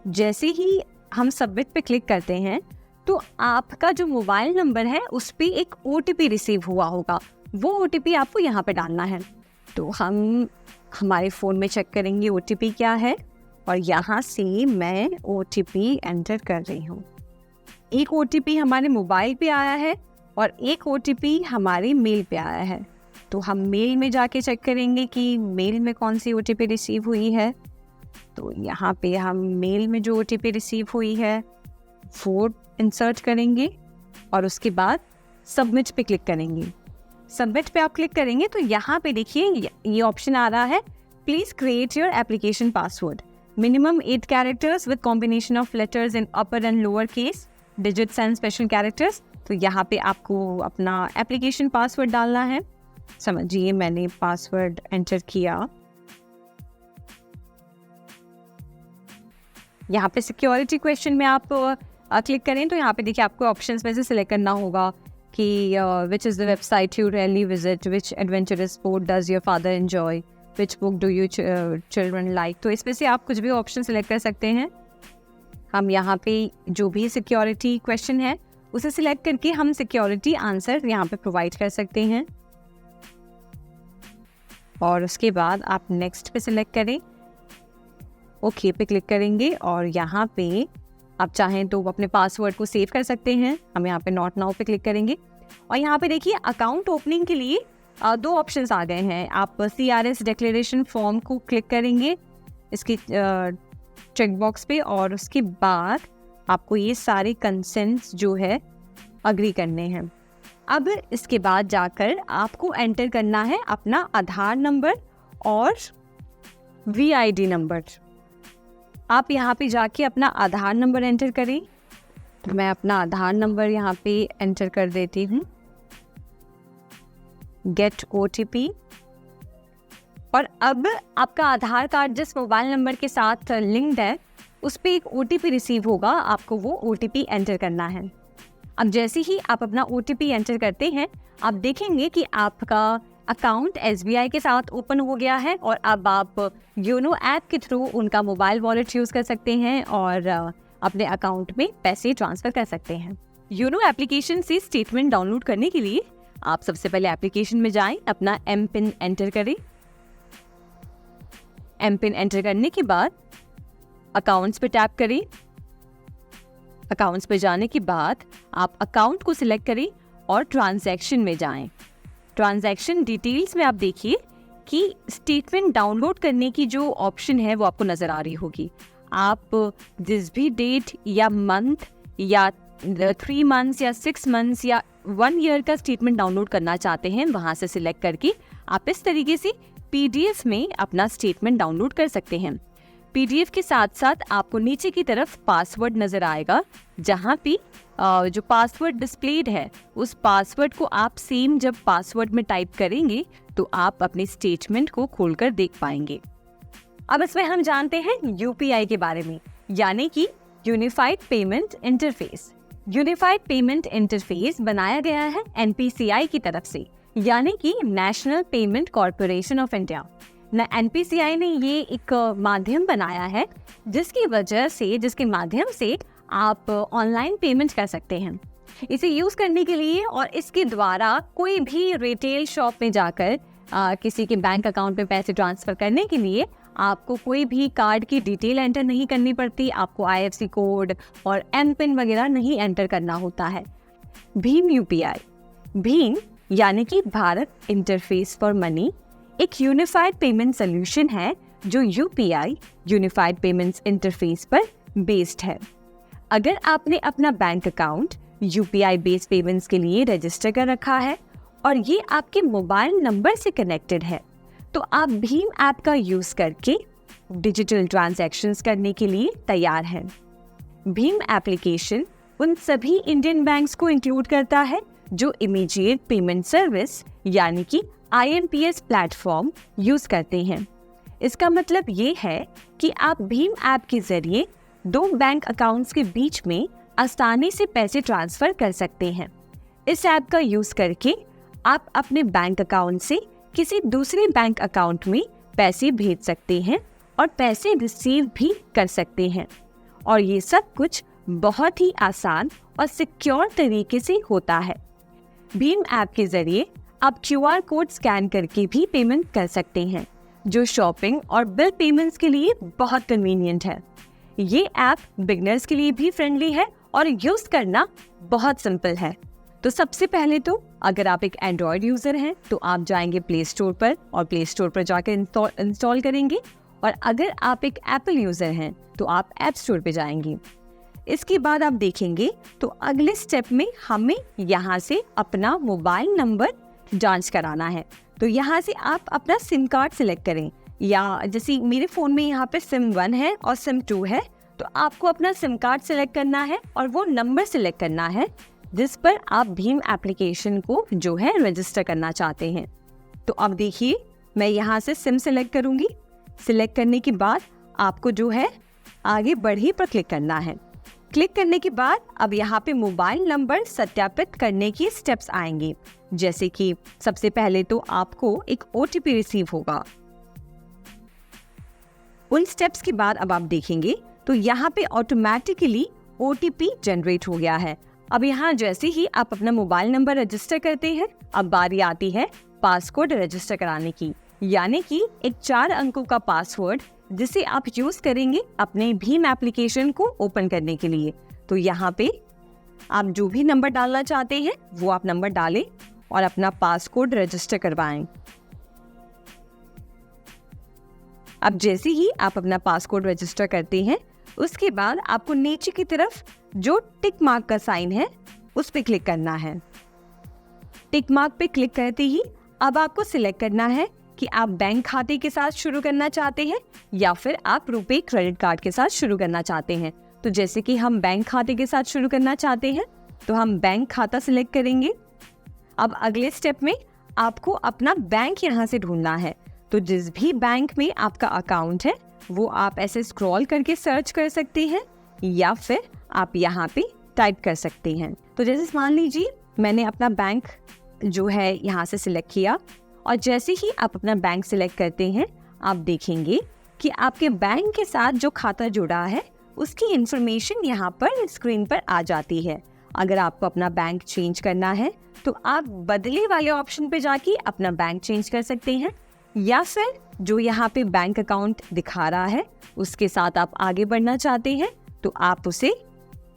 जैसे ही हम सबमिट पे क्लिक करते हैं तो आपका जो मोबाइल नंबर है उस पर एक OTP रिसीव हुआ होगा, वो OTP आपको यहाँ पे डालना है। तो हम हमारे फ़ोन में चेक करेंगे OTP क्या है और यहाँ से मैं OTP एंटर कर रही हूँ। एक OTP हमारे मोबाइल पे आया है और एक OTP हमारे मेल पे आया है। तो हम मेल में जाके चेक करेंगे कि मेल में कौन सी OTP रिसीव हुई है। तो यहाँ पे हम मेल में जो OTP रिसीव हुई है 4 इंसर्ट करेंगे और उसके बाद सबमिट पे क्लिक करेंगे। सबमिट पे आप क्लिक करेंगे तो यहाँ पे देखिए ये ऑप्शन आ रहा है, please create your application password, minimum 8 characters with combination of letters in upper and lower case, digits and special characters. तो यहाँ पे आपको अपना एप्लीकेशन पासवर्ड डालना है। समझिए मैंने पासवर्ड एंटर किया। यहाँ पे सिक्योरिटी क्वेश्चन में आप क्लिक करें तो यहाँ पे देखिए आपको ऑप्शंस में से सिलेक्ट करना होगा कि which is the website you really visit, which adventurous sport does your father enjoy, which book do you children like. तो इसमें से आप कुछ भी ऑप्शन सिलेक्ट कर सकते हैं। हम यहाँ पे जो भी सिक्योरिटी क्वेश्चन है उसे सिलेक्ट करके हम सिक्योरिटी आंसर यहाँ पे प्रोवाइड कर सकते हैं और उसके बाद आप नेक्स्ट पे सिलेक्ट करें, ओके पे क्लिक करेंगे और यहाँ पे आप चाहें तो अपने पासवर्ड को सेव कर सकते हैं। हम यहाँ पे नॉट नाउ पे क्लिक करेंगे और यहाँ पे देखिए अकाउंट ओपनिंग के लिए 2 ऑप्शंस आ गए हैं। आप CRS डिक्लेरेशन फॉर्म को क्लिक करेंगे इसकी चेक बॉक्स पे और उसके बाद आपको ये सारे कंसेंट्स जो है अग्री करने हैं। अब इसके बाद जाकर आपको एंटर करना है अपना आधार नंबर और VID नंबर। आप यहाँ पे जाके अपना आधार नंबर एंटर करें। तो मैं अपना आधार नंबर यहाँ पे एंटर कर देती हूँ, गेट OTP। और अब आपका आधार कार्ड जिस मोबाइल नंबर के साथ लिंक्ड है उस पर एक OTP रिसीव होगा, आपको वो OTP एंटर करना है। अब जैसे ही आप अपना OTP एंटर करते हैं आप देखेंगे कि आपका अकाउंट SBI के साथ ओपन हो गया है और अब आप योनो ऐप के थ्रू उनका मोबाइल वॉलेट यूज़ कर सकते हैं और अपने अकाउंट में पैसे ट्रांसफ़र कर सकते हैं। योनो एप्लीकेशन से स्टेटमेंट डाउनलोड करने के लिए आप सबसे पहले एप्लीकेशन में जाएं, अपना MPIN एंटर करें। MPIN एंटर करने के बाद अकाउंट्स पे टैप करें। अकाउंट्स पे जाने के बाद आप अकाउंट को सिलेक्ट करें और ट्रांजैक्शन में जाएं। ट्रांजैक्शन डिटेल्स में आप देखिए कि स्टेटमेंट डाउनलोड करने की जो ऑप्शन है वो आपको नज़र आ रही होगी। आप जिस भी डेट या मंथ या 3 मंथ्स या 6 मंथ्स या 1 ईयर का स्टेटमेंट डाउनलोड करना चाहते हैं वहाँ से सिलेक्ट करके आप इस तरीके से PDF में अपना स्टेटमेंट डाउनलोड कर सकते हैं। PDF के साथ साथ आपको नीचे की तरफ पासवर्ड नज़र आएगा, जहाँ पे जो पासवर्ड डिस्प्लेड है उस पासवर्ड को आप सेम जब पासवर्ड में टाइप करेंगे तो आप अपने स्टेटमेंट को खोलकर देख पाएंगे। अब इसमें हम जानते हैं UPI के बारे में, यानी कि unified payment interface. Unified payment interface बनाया गया है NPCI की तरफ से, यानी कि national payment corporation of India. NPCI ने ये एक माध्यम बनाया है जिसके माध्यम से आप ऑनलाइन पेमेंट कर सकते हैं। इसे यूज़ करने के लिए और इसके द्वारा कोई भी रिटेल शॉप में जाकर किसी के बैंक अकाउंट में पैसे ट्रांसफ़र करने के लिए आपको कोई भी कार्ड की डिटेल एंटर नहीं करनी पड़ती, आपको IFSC कोड और MPIN वगैरह नहीं एंटर करना होता है। भीम UPI, भीम यानी कि भारत इंटरफेस फॉर मनी एक यूनिफाइड पेमेंट सोल्यूशन है जो UPI यूनिफाइड पेमेंट्स इंटरफेस पर बेस्ड है। अगर आपने अपना bank account UPI based payments के लिए रजिस्टर कर रखा है और ये आपके मोबाइल नंबर से कनेक्टेड है तो आप भीम ऐप का यूज़ करके डिजिटल ट्रांजैक्शंस करने के लिए तैयार हैं। भीम एप्लीकेशन उन सभी इंडियन बैंक्स को इंक्लूड करता है जो इमीडिएट पेमेंट सर्विस यानी कि IMPS प्लेटफॉर्म यूज़ करते हैं। इसका मतलब ये है कि आप भीम ऐप के जरिए 2 बैंक अकाउंट्स के बीच में आसानी से पैसे ट्रांसफ़र कर सकते हैं। इस ऐप का यूज़ करके आप अपने बैंक अकाउंट से किसी दूसरे बैंक अकाउंट में पैसे भेज सकते हैं और पैसे रिसीव भी कर सकते हैं और ये सब कुछ बहुत ही आसान और सिक्योर तरीके से होता है। भीम ऐप के जरिए आप QR कोड स्कैन करके भी पेमेंट कर सकते हैं जो शॉपिंग और बिल पेमेंट्स के लिए बहुत कन्वीनियंट है। ये ऐप बिगनर्स के लिए भी फ्रेंडली है और यूज़ करना बहुत सिंपल है। तो सबसे पहले तो अगर आप एक एंड्रॉयड यूज़र हैं तो आप जाएंगे प्ले स्टोर पर और प्ले स्टोर पर जाकर इंस्टॉल करेंगे और अगर आप एक एप्पल यूज़र हैं तो आप ऐप स्टोर पे जाएंगे। इसके बाद आप देखेंगे तो अगले स्टेप में हमें यहाँ से अपना मोबाइल नंबर जांच कराना है। तो यहाँ से आप अपना सिम कार्ड सिलेक्ट करें, या जैसे मेरे फ़ोन में यहाँ पे सिम 1 है और सिम 2 है, तो आपको अपना सिम कार्ड सिलेक्ट करना है और वो नंबर सिलेक्ट करना है जिस पर आप भीम एप्लीकेशन को जो है रजिस्टर करना चाहते हैं। तो अब देखिए, मैं यहाँ से सिम सिलेक्ट करूँगी। सिलेक्ट करने के बाद आपको जो है आगे बढ़ी पर क्लिक करना है। क्लिक करने के बाद अब यहाँ पे मोबाइल नंबर सत्यापित करने की स्टेप्स आएंगे, जैसे कि सबसे पहले तो आपको एक OTP रिसीव होगा। उन स्टेप्स के बाद अब आप देखेंगे तो यहाँ पे ऑटोमेटिकली OTP जनरेट हो गया है। अब यहाँ जैसे ही आप अपना मोबाइल नंबर रजिस्टर करते हैं, अब बारी आती है पासवर्ड रजिस्टर कराने की, यानी कि एक 4 अंकों का पासवर्ड जिसे आप यूज करेंगे अपने भीम एप्लीकेशन को ओपन करने के लिए। तो यहाँ पे आप जो भी नंबर डालना चाहते हैं वो आप नंबर डालें और अपना पासवर्ड रजिस्टर करवाएं। अब जैसे ही आप अपना पासवर्ड रजिस्टर करते हैं, उसके बाद आपको नीचे की तरफ जो टिक मार्क का साइन है उस पे क्लिक करना है। टिक मार्क पे क्लिक करते ही अब आपको सिलेक्ट करना है कि आप बैंक खाते के साथ शुरू करना चाहते हैं या फिर आप रुपे क्रेडिट कार्ड के साथ शुरू करना चाहते हैं। तो जैसे कि हम बैंक खाते के साथ शुरू करना चाहते हैं तो हम बैंक खाता सिलेक्ट करेंगे। अब अगले स्टेप में आपको अपना बैंक यहाँ से ढूंढना है। तो जिस भी बैंक में आपका अकाउंट है वो आप ऐसे स्क्रॉल करके सर्च कर सकते हैं या फिर आप यहाँ पे टाइप कर सकते हैं। तो जैसे मान लीजिए मैंने अपना बैंक जो है यहाँ से सिलेक्ट किया, और जैसे ही आप अपना बैंक सिलेक्ट करते हैं आप देखेंगे कि आपके बैंक के साथ जो खाता जुड़ा है उसकी इंफॉर्मेशन यहाँ पर स्क्रीन पर आ जाती है। अगर आपको अपना बैंक चेंज करना है तो आप बदले वाले ऑप्शन पे जाके अपना बैंक चेंज कर सकते हैं, या फिर जो यहाँ पे बैंक अकाउंट दिखा रहा है उसके साथ आप आगे बढ़ना चाहते हैं तो आप उसे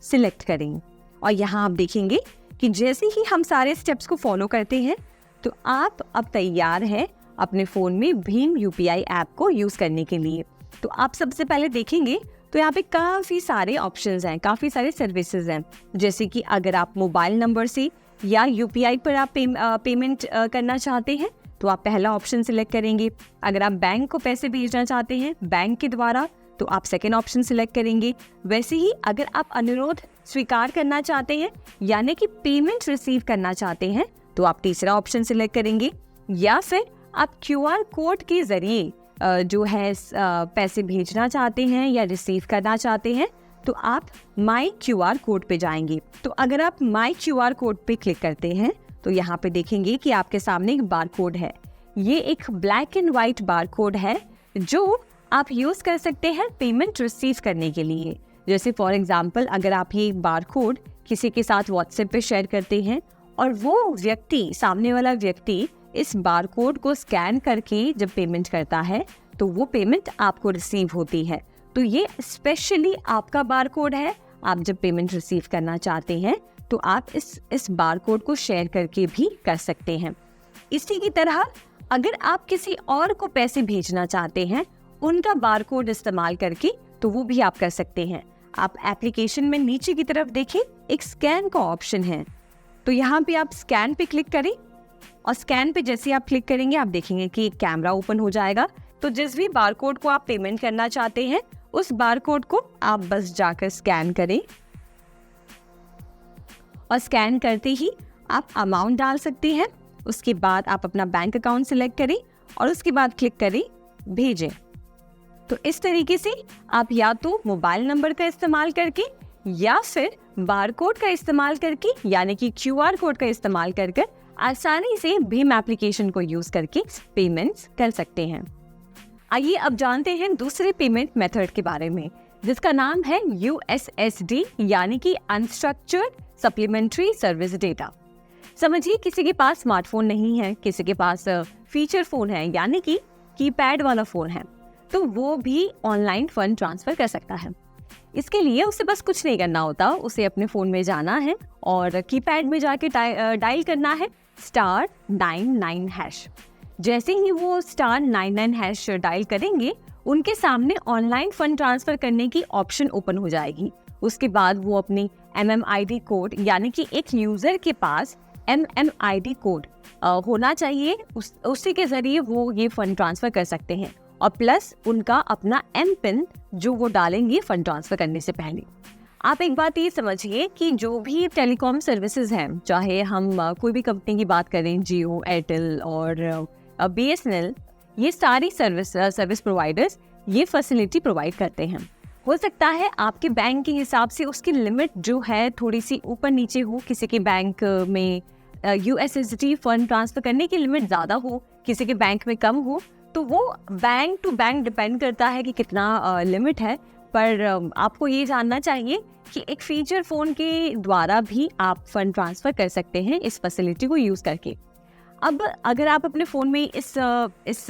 सिलेक्ट करें। और यहाँ आप देखेंगे कि जैसे ही हम सारे स्टेप्स को फॉलो करते हैं तो आप अब तैयार हैं अपने फ़ोन में भीम UPI ऐप को यूज़ करने के लिए। तो आप सबसे पहले देखेंगे तो यहाँ पे काफ़ी सारे ऑप्शंस हैं, काफ़ी सारे सर्विसेज हैं। जैसे कि अगर आप मोबाइल नंबर से या UPI पर आप पेमेंट करना चाहते हैं तो आप पहला ऑप्शन सिलेक्ट करेंगे। अगर आप बैंक को पैसे भेजना चाहते हैं बैंक के द्वारा तो आप सेकेंड ऑप्शन सिलेक्ट करेंगे। वैसे ही अगर आप अनुरोध स्वीकार करना चाहते हैं यानी कि पेमेंट रिसीव करना चाहते हैं तो आप तीसरा ऑप्शन सिलेक्ट करेंगे, या फिर आप QR कोड के जरिए जो है पैसे भेजना चाहते हैं या रिसीव करना चाहते हैं तो आप माई QR कोड पे जाएंगे। तो अगर आप माई QR कोड पे क्लिक करते हैं तो यहाँ पे देखेंगे कि आपके सामने एक बार कोड है। ये एक black and white bar code है जो आप यूज़ कर सकते हैं पेमेंट रिसीव करने के लिए। जैसे फॉर एग्जांपल अगर आप ये बार कोड किसी के साथ व्हाट्सएप पे शेयर करते हैं और वो व्यक्ति, सामने वाला व्यक्ति इस बार कोड को स्कैन करके जब पेमेंट करता है तो वो पेमेंट आपको रिसीव होती है। तो ये स्पेशली आपका बार कोड है। आप जब पेमेंट रिसीव करना चाहते हैं तो आप इस बार कोड को शेयर करके भी कर सकते हैं। इसी की तरह अगर आप किसी और को पैसे भेजना चाहते हैं उनका बार कोड इस्तेमाल करके तो वो भी आप कर सकते हैं। आप एप्लीकेशन में नीचे की तरफ देखें, एक स्कैन का ऑप्शन है, तो यहाँ पे आप स्कैन पे क्लिक करें और स्कैन पे जैसे आप क्लिक करेंगे आप देखेंगे कि एक कैमरा ओपन हो जाएगा। तो जिस भी बार कोड को आप पेमेंट करना चाहते हैं उस बार कोड को आप बस जाकर स्कैन करें और स्कैन करते ही आप अमाउंट डाल सकते हैं। उसके बाद आप अपना बैंक अकाउंट सिलेक्ट करें और उसके बाद क्लिक करें भेजें। तो इस तरीके से आप या तो मोबाइल नंबर का इस्तेमाल करके या फिर बार कोड का इस्तेमाल करके यानी कि QR कोड का इस्तेमाल कर आसानी से भीम एप्लीकेशन को यूज करके पेमेंट्स कर सकते हैं। आइए अब जानते हैं दूसरे पेमेंट मेथड के बारे में जिसका नाम है USSD यानी कि अनस्ट्रक्चर्ड सप्लीमेंट्री सर्विस डेटा। समझिए किसी के पास स्मार्टफोन नहीं है, किसी के पास फीचर फोन है यानी कि कीपैड वाला फोन है, तो वो भी ऑनलाइन फंड ट्रांसफर कर सकता है। इसके लिए उसे बस कुछ नहीं करना होता, उसे अपने फ़ोन में जाना है और कीपैड में जाके डायल करना है *99#। जैसे ही वो *99# डायल करेंगे उनके सामने ऑनलाइन फंड ट्रांसफ़र करने की ऑप्शन ओपन हो जाएगी उसके बाद वो अपनी MMID कोड, यानी कि एक यूज़र के पास यानी कि एक यूज़र के पास MMID कोड होना चाहिए, उसी के ज़रिए वो ये फ़ंड ट्रांसफ़र कर सकते हैं, और प्लस उनका अपना MPIN जो वो डालेंगे फ़ंड ट्रांसफ़र करने से पहले। आप एक बात ये समझिए कि जो भी टेलीकॉम सर्विसेज हैं, चाहे हम कोई भी कंपनी की बात करें, जियो, एयरटेल और BSNL, ये सारी सर्विस प्रोवाइडर्स ये फैसिलिटी प्रोवाइड करते हैं। हो सकता है आपके बैंक के हिसाब से उसकी लिमिट जो है थोड़ी सी ऊपर नीचे हो, किसी के बैंक में USSD फंड ट्रांसफ़र करने की लिमिट ज़्यादा हो, किसी के बैंक में कम हो, तो वो बैंक टू बैंक डिपेंड करता है कि कितना लिमिट है। पर आपको ये जानना चाहिए कि एक फीचर फ़ोन के द्वारा भी आप फंड ट्रांसफ़र कर सकते हैं इस फैसिलिटी को यूज़ करके। अब अगर आप अपने फ़ोन में इस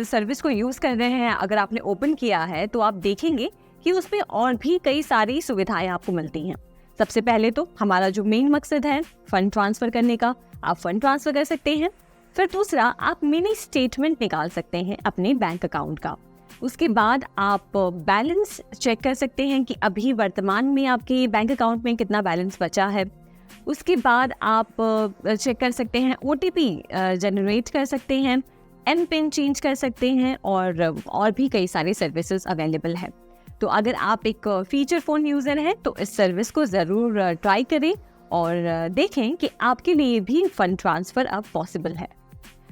सर्विस को यूज़ कर रहे हैं, अगर आपने ओपन किया है, तो आप देखेंगे कि उसमें और भी कई सारी सुविधाएं आपको मिलती हैं। सबसे पहले तो हमारा जो मेन मकसद है फ़ंड ट्रांसफ़र करने का, आप फ़ंड ट्रांसफ़र कर सकते हैं। फिर दूसरा, आप मिनी स्टेटमेंट निकाल सकते हैं अपने बैंक अकाउंट का। उसके बाद आप बैलेंस चेक कर सकते हैं कि अभी वर्तमान में आपके बैंक अकाउंट में कितना बैलेंस बचा है। उसके बाद आप चेक कर सकते हैं, OTP जनरेट कर सकते हैं, MPIN चेंज कर सकते हैं, और भी कई सारे सर्विसेज अवेलेबल है। तो अगर आप एक फीचर फ़ोन यूज़र हैं तो इस सर्विस को ज़रूर ट्राई करें और देखें कि आपके लिए भी फ़ंड ट्रांसफ़र अब पॉसिबल है।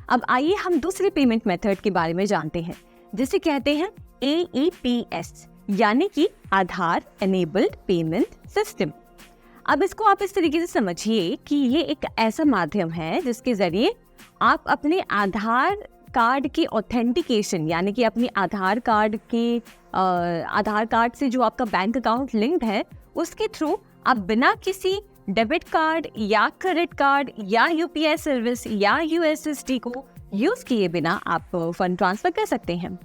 अब आइए हम दूसरे पेमेंट मेथड के बारे में जानते हैं, जिसे कहते हैं AEPS, यानी कि आधार एनेबल्ड पेमेंट सिस्टम। अब इसको आप इस तरीके से समझिए कि ये एक ऐसा माध्यम है जिसके ज़रिए आप अपने आधार कार्ड की ऑथेंटिकेशन, यानी कि अपनी आधार कार्ड से जो आपका बैंक अकाउंट लिंक्ड है, उसके थ्रू आप बिना किसी डेबिट कार्ड या क्रेडिट कार्ड या UPI सर्विस या USSD को यूज़ किए बिना आप फंड ट्रांसफ़र कर सकते हैं।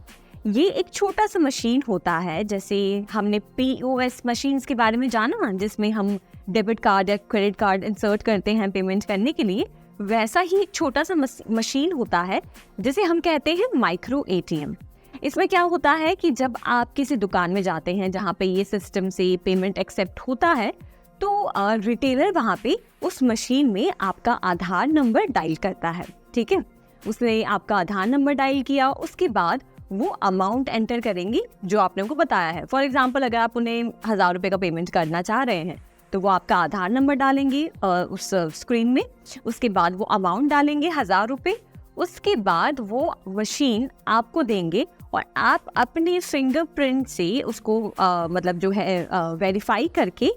ये एक छोटा सा मशीन होता है, जैसे हमने POS मशीन्स के बारे में जाना, जिसमें हम डेबिट कार्ड या क्रेडिट कार्ड इंसर्ट करते हैं पेमेंट करने के लिए, वैसा ही एक छोटा सा मशीन होता है जिसे हम कहते हैं माइक्रो ATM। इसमें क्या होता है कि जब आप किसी दुकान में जाते हैं जहाँ पे ये सिस्टम से पेमेंट एक्सेप्ट होता है, तो रिटेलर वहाँ पे उस मशीन में आपका आधार नंबर डायल करता है। ठीक है, उसने आपका आधार नंबर डायल किया, उसके बाद वो अमाउंट एंटर करेंगी जो आपने उनको बताया है। फॉर एग्जांपल, अगर आप उन्हें 1000 रुपये का पेमेंट करना चाह रहे हैं, तो वो आपका आधार नंबर डालेंगे उस स्क्रीन में, उसके बाद वो अमाउंट डालेंगे 1000 रुपये, उसके बाद वो मशीन आपको देंगे और आप अपने फिंगरप्रिंट से उसको मतलब जो है वेरीफाई करके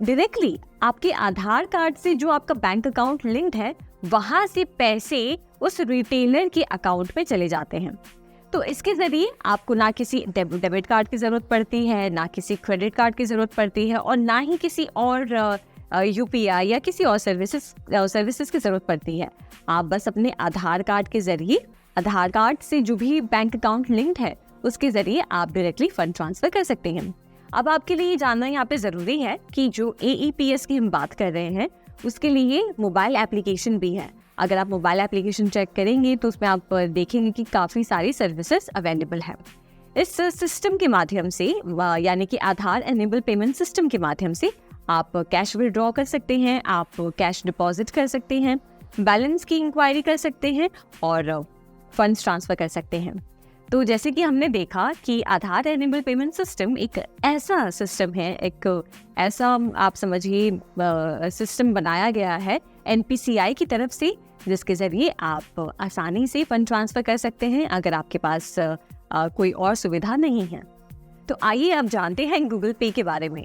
डायरेक्टली आपके आधार कार्ड से जो आपका बैंक अकाउंट लिंक्ड है, वहाँ से पैसे उस रिटेलर के अकाउंट में चले जाते हैं। तो इसके ज़रिए आपको ना किसी डेबिट कार्ड की ज़रूरत पड़ती है, ना किसी क्रेडिट कार्ड की ज़रूरत पड़ती है, और ना ही किसी और UPI या किसी और सर्विसेज की ज़रूरत पड़ती है। आप बस अपने आधार कार्ड के ज़रिए, आधार कार्ड से जो भी बैंक अकाउंट लिंक्ड है, उसके ज़रिए आप डायरेक्टली फ़ंड ट्रांसफ़र कर सकते हैं। अब आपके लिए जानना यहाँ पे ज़रूरी है कि जो AEPS की हम बात कर रहे हैं, उसके लिए मोबाइल एप्लीकेशन भी है। अगर आप मोबाइल एप्लीकेशन चेक करेंगे तो उसमें आप देखेंगे कि काफ़ी सारी सर्विसेज अवेलेबल है। इस सिस्टम के माध्यम से, यानी कि आधार एनेबल पेमेंट सिस्टम के माध्यम से, आप कैश विड्रॉ कर सकते हैं, आप कैश डिपॉजिट कर सकते हैं, बैलेंस की इंक्वायरी कर सकते हैं और फंड्स ट्रांसफ़र कर सकते हैं। तो जैसे कि हमने देखा कि आधार एनेबल पेमेंट सिस्टम एक ऐसा सिस्टम है, एक ऐसा आप समझिए सिस्टम बनाया गया है NPCI की तरफ से, जिसके ज़रिए आप आसानी से फंड ट्रांसफ़र कर सकते हैं अगर आपके पास कोई और सुविधा नहीं है। तो आइए अब जानते हैं गूगल पे के बारे में।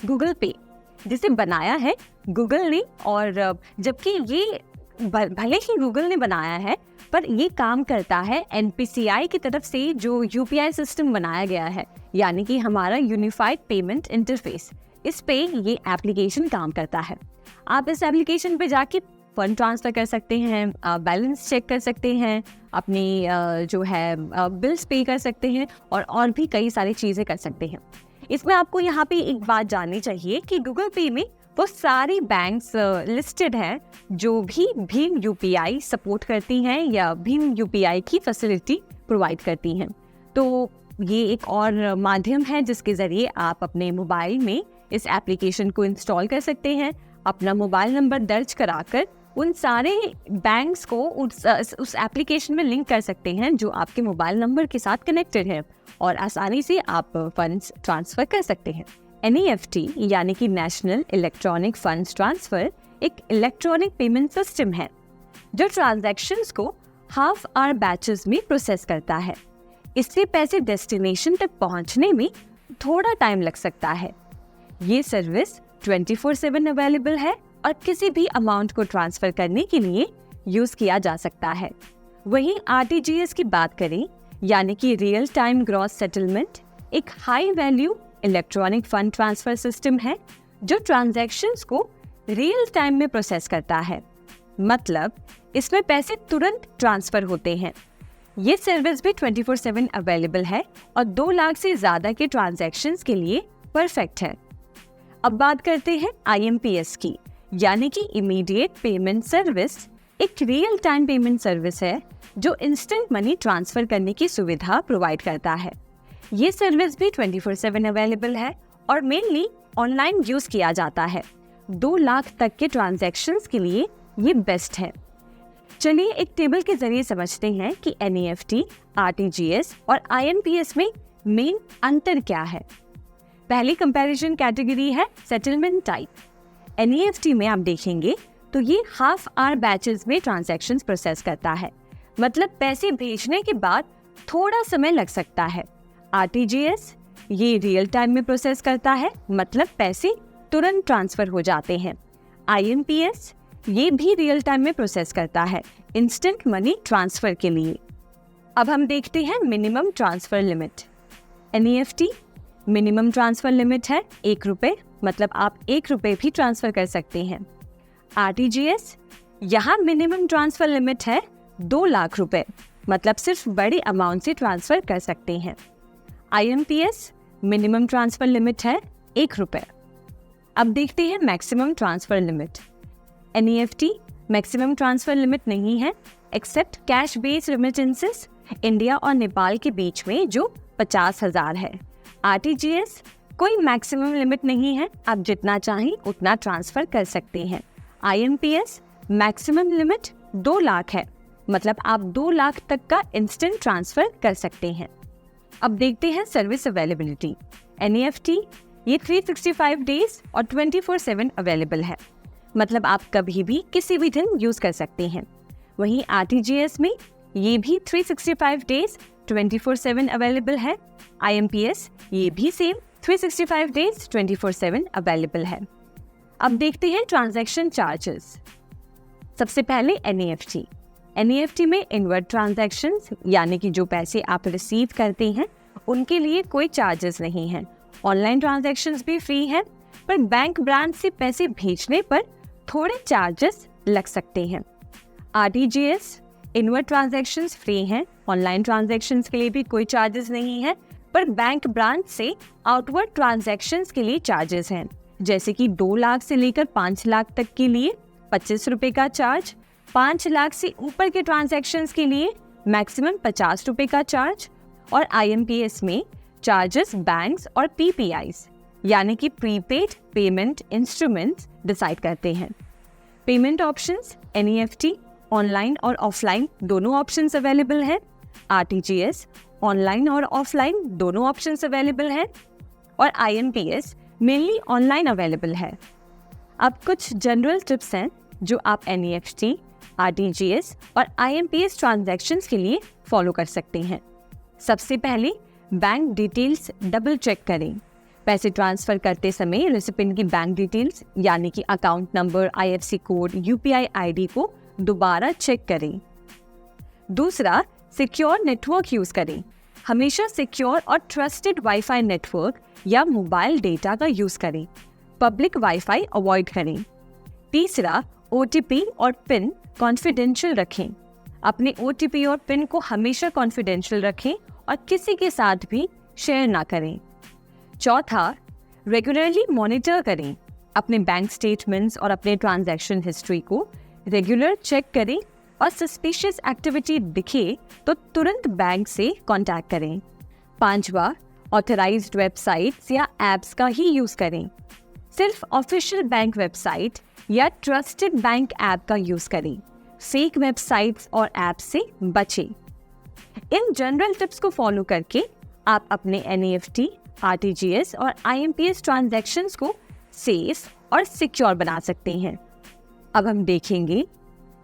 गूगल पे जिसे बनाया है गूगल ने, और जबकि ये भले ही गूगल ने बनाया है, पर ये काम करता है NPCI की तरफ से जो UPI सिस्टम बनाया गया है, यानी कि हमारा यूनिफाइड पेमेंट इंटरफेस। इस पे ये एप्लीकेशन काम करता है। आप इस एप्लीकेशन पे जाके फंड ट्रांसफ़र कर सकते हैं, बैलेंस चेक कर सकते हैं, अपनी जो है बिल्स पे कर सकते हैं, और भी कई सारी चीज़ें कर सकते हैं। इसमें आपको यहाँ पे एक बात जाननी चाहिए कि गूगल पे में वो सारी बैंक्स लिस्टेड हैं जो भी भीम UPI सपोर्ट करती हैं या भीम UPI की फैसिलिटी प्रोवाइड करती हैं। तो ये एक और माध्यम है जिसके ज़रिए आप अपने मोबाइल में इस एप्लीकेशन को इंस्टॉल कर सकते हैं, अपना मोबाइल नंबर दर्ज कराकर उन सारे बैंक्स को उस एप्लीकेशन में लिंक कर सकते हैं जो आपके मोबाइल नंबर के साथ कनेक्टेड है और आसानी से आप फंड्स ट्रांसफ़र कर सकते हैं। NEFT यानी कि नेशनल इलेक्ट्रॉनिक फंड्स ट्रांसफ़र एक इलेक्ट्रॉनिक पेमेंट सिस्टम है जो ट्रांजैक्शंस को हाफ आवर बैचेस में प्रोसेस करता है। इससे पैसे डेस्टिनेशन तक पहुंचने में थोड़ा टाइम लग सकता है। ये सर्विस 24/7 अवेलेबल है और किसी भी अमाउंट को ट्रांसफर करने के लिए यूज किया जा सकता है। वहीं RTGS की बात करें यानी कि रियल टाइम ग्रॉस सेटलमेंट एक high value electronic fund transfer system है जो ट्रांजैक्शंस को रियल टाइम में प्रोसेस करता है। मतलब इसमें पैसे तुरंत ट्रांसफर होते हैं। ये सर्विस भी 24/7 अवेलेबल है और 2 लाख से ज्यादा के ट्रांजैक्शंस के लिए परफेक्ट है। अब बात करते हैं IMPS की यानी कि इमीडिएट पेमेंट सर्विस एक रियल टाइम पेमेंट सर्विस है जो इंस्टेंट मनी ट्रांसफर करने की सुविधा प्रोवाइड करता है। ये सर्विस भी 24/7 अवेलेबल है और मेनली ऑनलाइन यूज किया जाता है। 2 लाख तक के ट्रांजैक्शंस के लिए ये बेस्ट है। चलिए एक टेबल के जरिए समझते हैं कि NEFT, RTGS और IMPS में मेन अंतर क्या है। पहली कंपैरिजन कैटेगरी है सेटलमेंट टाइप। NEFT में आप देखेंगे तो ये हाफ आवर बैचेस में ट्रांजैक्शंस प्रोसेस करता है, मतलब पैसे भेजने के बाद थोड़ा समय लग सकता है। RTGS ये रियल टाइम में प्रोसेस करता है, मतलब पैसे तुरंत ट्रांसफर हो जाते हैं। IMPS ये भी रियल टाइम में प्रोसेस करता है, इंस्टेंट मनी ट्रांसफर के लिए। अब हम देखते हैं minimum transfer limit. NEFT minimum transfer limit है 1 रुपये, मतलब आप 1 रुपये भी ट्रांसफर कर सकते हैं। RTGS यहाँ मिनिमम ट्रांसफर लिमिट है 2 लाख रुपए, मतलब सिर्फ बड़ी अमाउंट से ट्रांसफर कर सकते हैं। IMPS मिनिमम ट्रांसफर लिमिट है 1 रुपये। अब देखते हैं maximum transfer limit. NEFT maximum transfer limit नहीं है except cash based remittances India और नेपाल के बीच में जो 50,000 है। RTGS कोई मैक्सिमम लिमिट नहीं है, आप जितना चाहें उतना ट्रांसफर कर सकते हैं। IMPS मैक्सिमम लिमिट 2 लाख है, मतलब आप 2 लाख तक का इंस्टेंट ट्रांसफर कर सकते हैं। अब देखते हैं सर्विस अवेलेबिलिटी। NEFT ये 365 डेज और 24/7 अवेलेबल है, मतलब आप कभी भी किसी भी दिन यूज कर सकते हैं। वहीं RTGS में ये भी 365 डेज 24/7 अवेलेबल है। IMPS ये भी सेम 365 डेज 24/7 अवेलेबल है। अब देखते हैं ट्रांजैक्शन चार्जेस। सबसे पहले NEFT में इनवर्ट ट्रांजैक्शंस यानी कि जो पैसे आप रिसीव करते हैं उनके लिए कोई चार्जेस नहीं है। ऑनलाइन ट्रांजैक्शंस भी फ्री है, पर बैंक ब्रांच से पैसे भेजने पर थोड़े चार्जेस लग सकते हैं। RTGS इनवर्ट ट्रांजैक्शंस फ्री हैं, ऑनलाइन ट्रांजैक्शंस के लिए भी कोई चार्जेस नहीं है, पर बैंक ब्रांच से आउटवर्ड ट्रांजैक्शंस के लिए चार्जेस हैं, जैसे कि 2 लाख से लेकर 5 लाख तक के लिए 25 रुपये का चार्ज, 5 लाख से ऊपर के ट्रांजैक्शंस के लिए मैक्सिमम 50 रुपये का चार्ज, और IMPS में चार्जेस बैंक्स और PPIs यानी कि प्रीपेड पेमेंट इंस्ट्रूमेंट्स डिसाइड करते हैं। पेमेंट ऑप्शंस NEFT ऑनलाइन और ऑफलाइन दोनों ऑप्शंस अवेलेबल हैं। RTGS ऑनलाइन और ऑफलाइन दोनों ऑप्शंस अवेलेबल हैं, और IMPS मेनली ऑनलाइन अवेलेबल है। अब कुछ जनरल टिप्स हैं जो आप NEFT, RTGS और IMPS ट्रांजैक्शंस के लिए फॉलो कर सकते हैं। सबसे पहले बैंक डिटेल्स डबल चेक करें। पैसे ट्रांसफर करते समय रेसिपिएंट की बैंक डिटेल्स यानी कि account number, IFSC code, UPI ID को दोबारा चेक करें। दूसरा, सिक्योर नेटवर्क यूज करें। हमेशा सिक्योर और ट्रस्टेड वाईफाई नेटवर्क या मोबाइल डेटा का यूज करें। पब्लिक वाईफाई अवॉइड करें। तीसरा, OTP और पिन कॉन्फिडेंशियल रखें। अपने OTP और पिन को हमेशा कॉन्फिडेंशियल रखें और किसी के साथ भी शेयर ना करें। चौथा, रेगुलरली मॉनिटर करें। अपने बैंक स्टेटमेंट्स और अपने ट्रांजैक्शन हिस्ट्री को रेगुलर चेक करें और सस्पिशियस एक्टिविटी दिखे तो तुरंत बैंक से कांटेक्ट करें। पांचवा, ऑथराइज्ड वेबसाइट्स या एप्स का ही यूज़ करें। सिर्फ ऑफिशियल बैंक वेबसाइट या ट्रस्टेड बैंक ऐप का यूज़ करें। फेक वेबसाइट्स और ऐप से बचें। इन जनरल टिप्स को फॉलो करके आप अपने NEFT, RTGS और IMPS ट्रांजैक्शंस को सेफ और सिक्योर बना सकते हैं। अब हम देखेंगे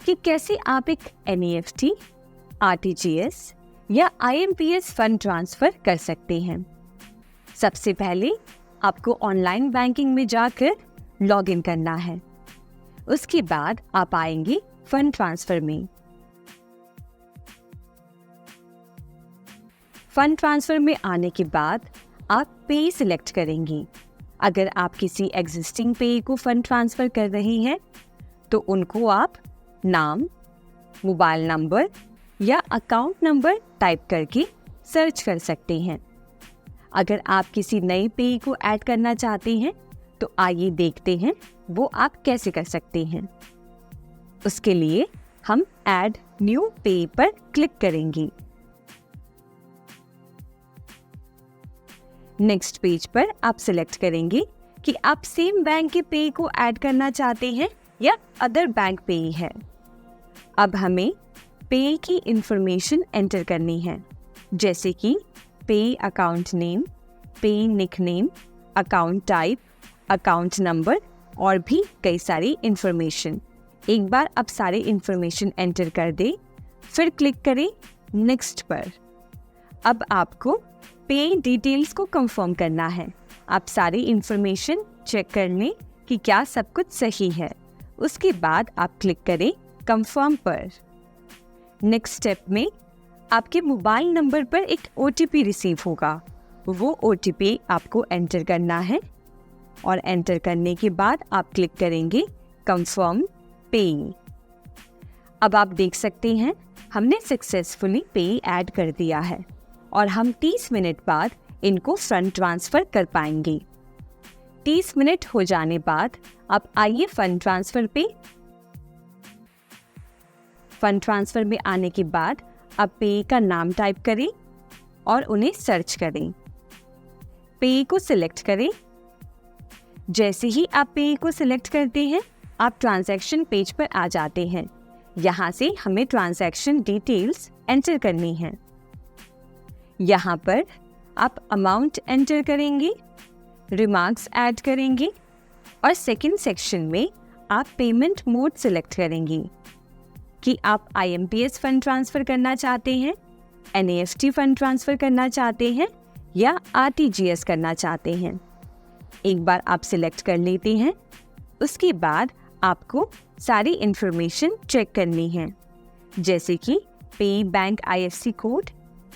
कि कैसे आप एक NEFT, RTGS या IMPS फंड ट्रांसफर कर सकते हैं। सबसे पहले आपको ऑनलाइन बैंकिंग में जाकर लॉग इन करना है। उसके बाद आप आएंगे फंड ट्रांसफर में। फंड ट्रांसफर में आने के बाद आप पे सिलेक्ट करेंगे। अगर आप किसी एग्जिस्टिंग पे को फंड ट्रांसफर कर रहे हैं तो उनको आप नाम, मोबाइल नंबर या अकाउंट नंबर टाइप करके सर्च कर सकते हैं। अगर आप किसी नए पे को ऐड करना चाहते हैं तो आइए देखते हैं वो आप कैसे कर सकते हैं। उसके लिए हम ऐड न्यू पे पर क्लिक करेंगे। नेक्स्ट पेज पर आप सिलेक्ट करेंगे कि आप सेम बैंक के पे को ऐड करना चाहते हैं या अदर बैंक पे है। अब हमें पे की इंफॉर्मेशन एंटर करनी है, जैसे कि पे अकाउंट नेम, पे nickname, account type, account number और भी कई सारी इंफॉर्मेशन। एक बार आप सारी इंफॉर्मेशन एंटर कर दें, फिर क्लिक करें नेक्स्ट पर। अब आपको पे डिटेल्स को कंफर्म करना है। आप सारी इंफॉर्मेशन चेक कर लें कि क्या सब कुछ सही है। उसके बाद आप क्लिक करें कंफर्म पर। नेक्स्ट स्टेप में आपके मोबाइल नंबर पर एक OTP रिसीव होगा। वो OTP आपको एंटर करना है और एंटर करने के बाद आप क्लिक करेंगे कंफर्म पे। अब आप देख सकते हैं हमने सक्सेसफुली पे ऐड कर दिया है और हम 30 मिनट बाद इनको फंड ट्रांसफर कर पाएंगे। 30 मिनट हो जाने बाद आप आइए फंड ट्रांसफर पे। फंड ट्रांसफर में आने के बाद आप पे का नाम टाइप करें और उन्हें सर्च करें। पे को सिलेक्ट करें। जैसे ही आप पे को सिलेक्ट करते हैं आप ट्रांजैक्शन पेज पर आ जाते हैं। यहाँ से हमें ट्रांजैक्शन डिटेल्स एंटर करनी है। यहाँ पर आप अमाउंट एंटर करेंगे, रिमार्क्स ऐड करेंगे और सेकंड सेक्शन में आप पेमेंट मोड सिलेक्ट करेंगे कि आप IMPS फंड ट्रांसफ़र करना चाहते हैं, NEFT फंड ट्रांसफ़र करना चाहते हैं या RTGS करना चाहते हैं। एक बार आप सिलेक्ट कर लेते हैं, उसके बाद आपको सारी इंफॉर्मेशन चेक करनी है, जैसे कि पे बैंक IFSC कोड,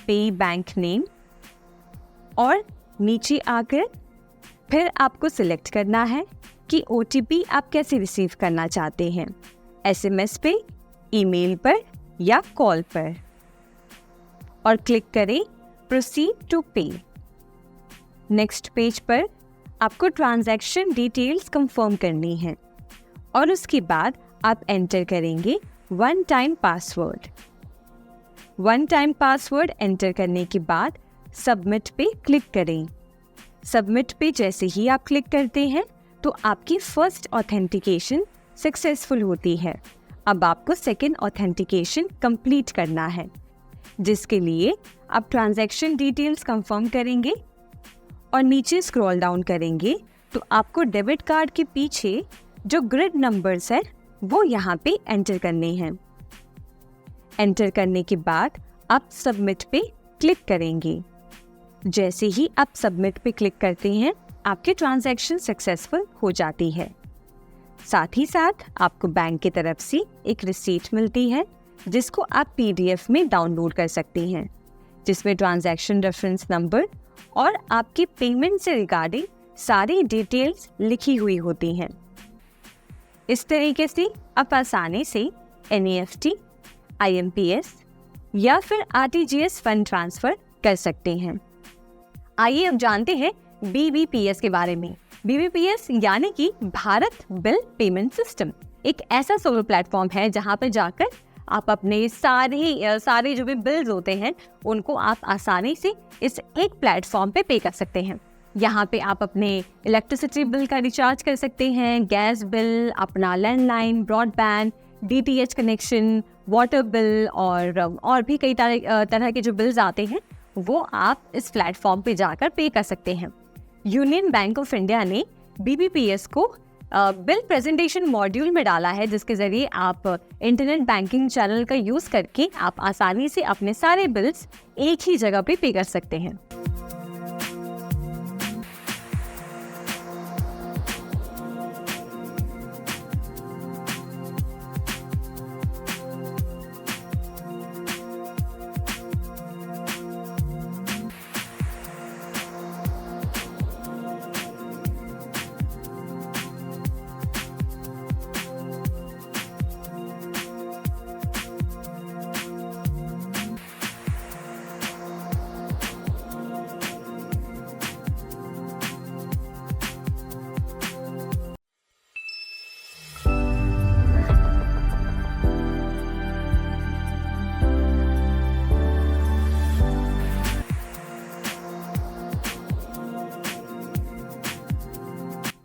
पे बैंक नेम और नीचे आकर फिर आपको सिलेक्ट करना है कि OTP आप कैसे रिसीव करना चाहते हैं, SMS पे, ईमेल पर या कॉल पर, और क्लिक करें प्रोसीड टू पे। नेक्स्ट पेज पर आपको ट्रांजैक्शन डिटेल्स कंफर्म करनी है और उसके बाद आप एंटर करेंगे one time password. One time password enter करने के बाद सबमिट पे क्लिक करें। सबमिट पे जैसे ही आप क्लिक करते हैं तो आपकी फर्स्ट ऑथेंटिकेशन सक्सेसफुल होती है। अब आपको सेकेंड ऑथेंटिकेशन कंप्लीट करना है, जिसके लिए आप ट्रांजैक्शन डिटेल्स कंफर्म करेंगे और नीचे स्क्रॉल डाउन करेंगे तो आपको डेबिट कार्ड के पीछे जो ग्रिड नंबर्स है वो यहाँ पे एंटर करने हैं। एंटर करने के बाद आप सबमिट पे क्लिक करेंगे। जैसे ही आप सबमिट पे क्लिक करते हैं आपकी ट्रांजैक्शन सक्सेसफुल हो जाती है। साथ ही साथ आपको बैंक की तरफ से एक रिसीट मिलती है जिसको आप PDF में डाउनलोड कर सकते हैं, जिसमें ट्रांजैक्शन रेफरेंस नंबर और आपकी पेमेंट से रिगार्डिंग सारी डिटेल्स लिखी हुई होती हैं। इस तरीके से आप आसानी से NEFT, IMPS या फिर RTGS फंड ट्रांसफर कर सकते हैं। आइए अब जानते हैं BBPS के बारे में। BBPS यानी कि भारत बिल पेमेंट सिस्टम एक ऐसा सोलर प्लेटफॉर्म है जहां पर जाकर आप अपने सारे जो भी बिल्स होते हैं उनको आप आसानी से इस एक प्लेटफॉर्म पे कर सकते हैं। यहाँ पे आप अपने इलेक्ट्रिसिटी बिल का रिचार्ज कर सकते हैं, गैस बिल, अपना landline, broadband, DTH connection, water bill और भी कई तरह के जो बिल्स आते हैं वो आप इस प्लेटफॉर्म पे जाकर पे कर सकते हैं। यूनियन बैंक ऑफ इंडिया ने BBPS को बिल प्रेजेंटेशन मॉड्यूल में डाला है, जिसके ज़रिए आप इंटरनेट बैंकिंग चैनल का यूज़ करके आप आसानी से अपने सारे बिल्स एक ही जगह पे कर सकते हैं।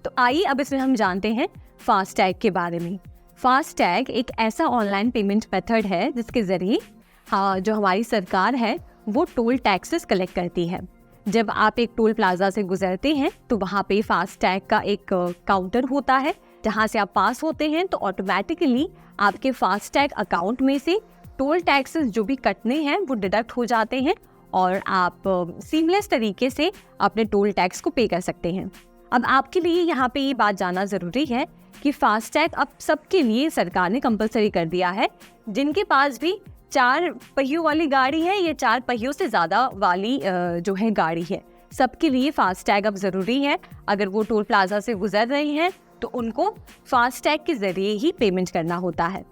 तो आइए अब इसमें हम जानते हैं फास्टैग के बारे में। फास्टैग एक ऐसा ऑनलाइन पेमेंट मेथड है जिसके ज़रिए जो हमारी सरकार है वो टोल टैक्सेस कलेक्ट करती है। जब आप एक टोल प्लाजा से गुजरते हैं तो वहाँ पे फास्टैग का एक काउंटर होता है, जहाँ से आप पास होते हैं तो ऑटोमेटिकली आपके फास्टैग अकाउंट में से टोल टैक्सेस जो भी कटने हैं वो डिडक्ट हो जाते हैं और आप सीमलेस तरीके से अपने टोल टैक्स को पे कर सकते हैं। अब आपके लिए यहाँ पे ये बात जानना ज़रूरी है कि फास्टैग अब सबके लिए सरकार ने कंपलसरी कर दिया है। जिनके पास भी 4 पहियों वाली गाड़ी है या 4 पहियों से ज़्यादा वाली जो है गाड़ी है, सबके लिए फास्टैग अब ज़रूरी है। अगर वो टोल प्लाजा से गुजर रहे हैं तो उनको फास्टैग के ज़रिए ही पेमेंट करना होता है।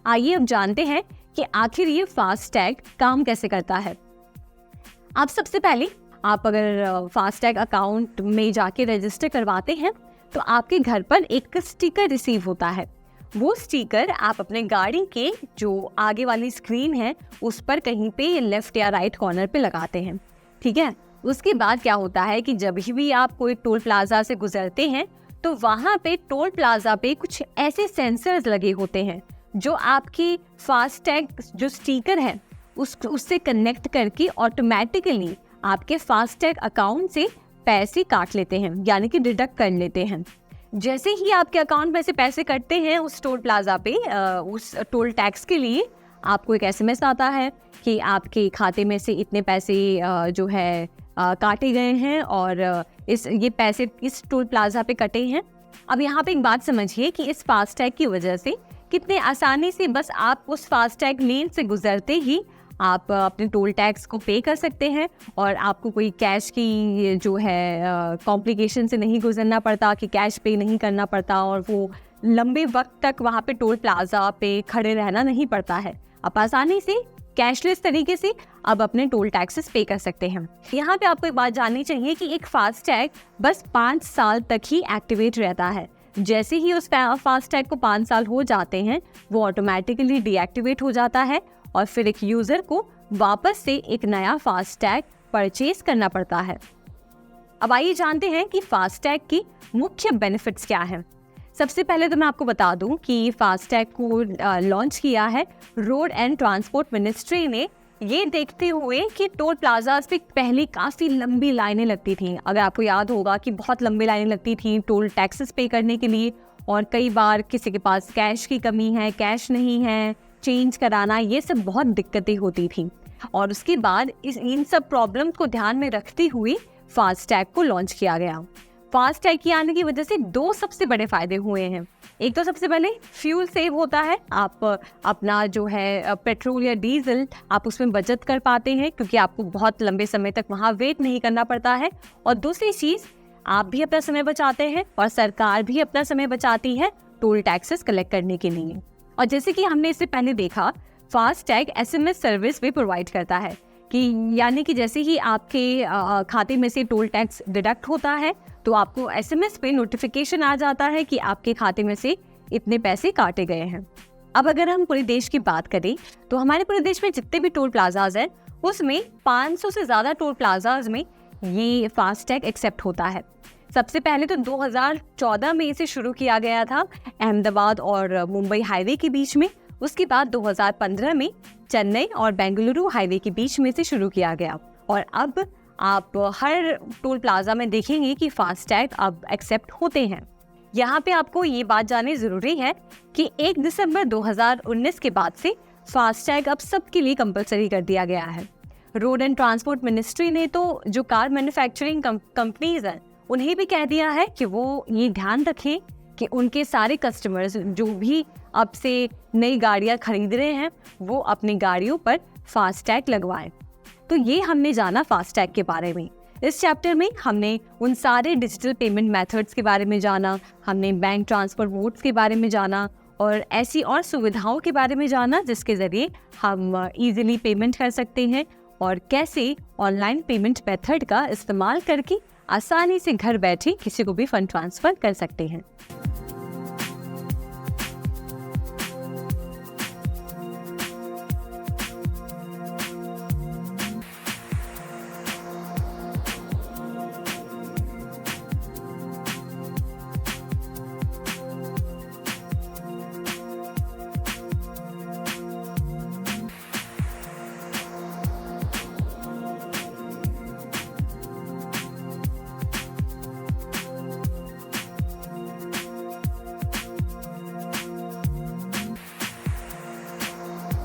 आइए अब जानते हैं कि आखिर ये फास्टैग काम कैसे करता है। आप सबसे पहले आप अगर फास्टैग अकाउंट में जाके रजिस्टर करवाते हैं तो आपके घर पर एक स्टिकर रिसीव होता है। वो स्टिकर आप अपने गाड़ी के जो आगे वाली स्क्रीन है उस पर कहीं पे लेफ्ट या राइट कॉर्नर पे लगाते हैं, ठीक है। उसके बाद क्या होता है कि जब भी आप कोई टोल प्लाजा से गुजरते हैं तो वहाँ पे टोल प्लाजा पे कुछ ऐसे सेंसर्स लगे होते हैं जो आपकी फास्टैग जो स्टिकर है उससे कनेक्ट करके ऑटोमेटिकली आपके फास्टैग अकाउंट से पैसे काट लेते हैं, यानी कि डिडक्ट कर लेते हैं। जैसे ही आपके अकाउंट में से पैसे कटते हैं उस टोल प्लाजा पे उस टोल टैक्स के लिए आपको एक SMS आता है कि आपके खाते में से इतने पैसे जो है काटे गए हैं और ये पैसे इस टोल प्लाजा पे कटे हैं। अब यहाँ पे एक बात समझिए कि इस फास्टैग की वजह से कितने आसानी से बस आप उस फास्टैग लेन से गुजरते ही आप अपने टोल टैक्स को पे कर सकते हैं और आपको कोई कैश की जो है कॉम्प्लिकेशन से नहीं गुजरना पड़ता कि कैश पे नहीं करना पड़ता और वो लंबे वक्त तक वहाँ पे टोल प्लाजा पे खड़े रहना नहीं पड़ता है। आप आसानी से कैशलेस तरीके से अब अपने टोल टैक्सेस पे कर सकते हैं। यहाँ पे आपको एक बात जाननी चाहिए कि एक फास्टैग बस 5 साल तक ही एक्टिवेट रहता है। जैसे ही उस फास्टैग को 5 साल हो जाते हैं वो ऑटोमेटिकली डीएक्टिवेट हो जाता है और फिर एक यूज़र को वापस से एक नया फास्टैग परचेज करना पड़ता है। अब आइए जानते हैं कि फास्टैग की मुख्य बेनिफिट्स क्या हैं। सबसे पहले तो मैं आपको बता दूं कि फास्टैग को लॉन्च किया है रोड एंड ट्रांसपोर्ट मिनिस्ट्री ने, ये देखते हुए कि टोल प्लाजाज पे पहले काफ़ी लंबी लाइनें लगती थीं। अगर आपको याद होगा कि बहुत लंबी लाइनें लगती थीं टोल टैक्सेस पे करने के लिए और कई बार किसी के पास कैश की कमी है, कैश नहीं है, चेंज कराना, ये सब बहुत दिक्कतें होती थी। और उसके बाद इन सब प्रॉब्लम को ध्यान में रखते हुए फास्टैग को लॉन्च किया गया। फास्टैग के आने की वजह से 2 सबसे बड़े फायदे हुए हैं। एक तो सबसे पहले फ्यूल सेव होता है, आप अपना जो है पेट्रोल या डीजल आप उसमें बचत कर पाते हैं क्योंकि आपको बहुत लंबे समय तक वहाँ वेट नहीं करना पड़ता है। और दूसरी चीज़, आप भी अपना समय बचाते हैं और सरकार भी अपना समय बचाती है टोल टैक्सेस कलेक्ट करने के लिए। और जैसे कि हमने इससे पहले देखा, फास्टैग SMS सर्विस भी प्रोवाइड करता है कि यानी कि जैसे ही आपके खाते में से टोल टैक्स डिडक्ट होता है तो आपको SMS पे नोटिफिकेशन आ जाता है कि आपके खाते में से इतने पैसे काटे गए हैं। अब अगर हम पूरे देश की बात करें तो हमारे पूरे देश में जितने भी टोल प्लाजाज हैं उसमें 500 से ज़्यादा टोल प्लाजाज में ये फास्टैग एक्सेप्ट होता है। सबसे पहले तो 2014 में इसे शुरू किया गया था अहमदाबाद और मुंबई हाईवे के बीच में। उसके बाद 2015 में चेन्नई और बेंगलुरु हाईवे के बीच में से शुरू किया गया और अब आप हर टोल प्लाजा में देखेंगे कि फास्टैग अब एक्सेप्ट होते हैं। यहाँ पे आपको ये बात जाननी ज़रूरी है कि 1 दिसंबर 2019 के बाद से फास्टैग अब सबके लिए कंपलसरी कर दिया गया है। रोड एंड ट्रांसपोर्ट मिनिस्ट्री ने तो जो कार मैन्युफैक्चरिंग कंपनीज हैं उन्हें भी कह दिया है कि वो ये ध्यान रखें कि उनके सारे कस्टमर्स जो भी अब से नई गाड़ियाँ खरीद रहे हैं वो अपनी गाड़ियों पर फास्टैग लगवाएं। तो ये हमने जाना फास्टैग के बारे में। इस चैप्टर में हमने उन सारे डिजिटल पेमेंट मेथड्स के बारे में जाना, हमने बैंक ट्रांसफर मोड्स के बारे में जाना और ऐसी और सुविधाओं के बारे में जाना जिसके ज़रिए हम इजीली पेमेंट कर सकते हैं और कैसे ऑनलाइन पेमेंट मेथड का इस्तेमाल करके आसानी से घर बैठे किसी को भी फंड ट्रांसफ़र कर सकते हैं।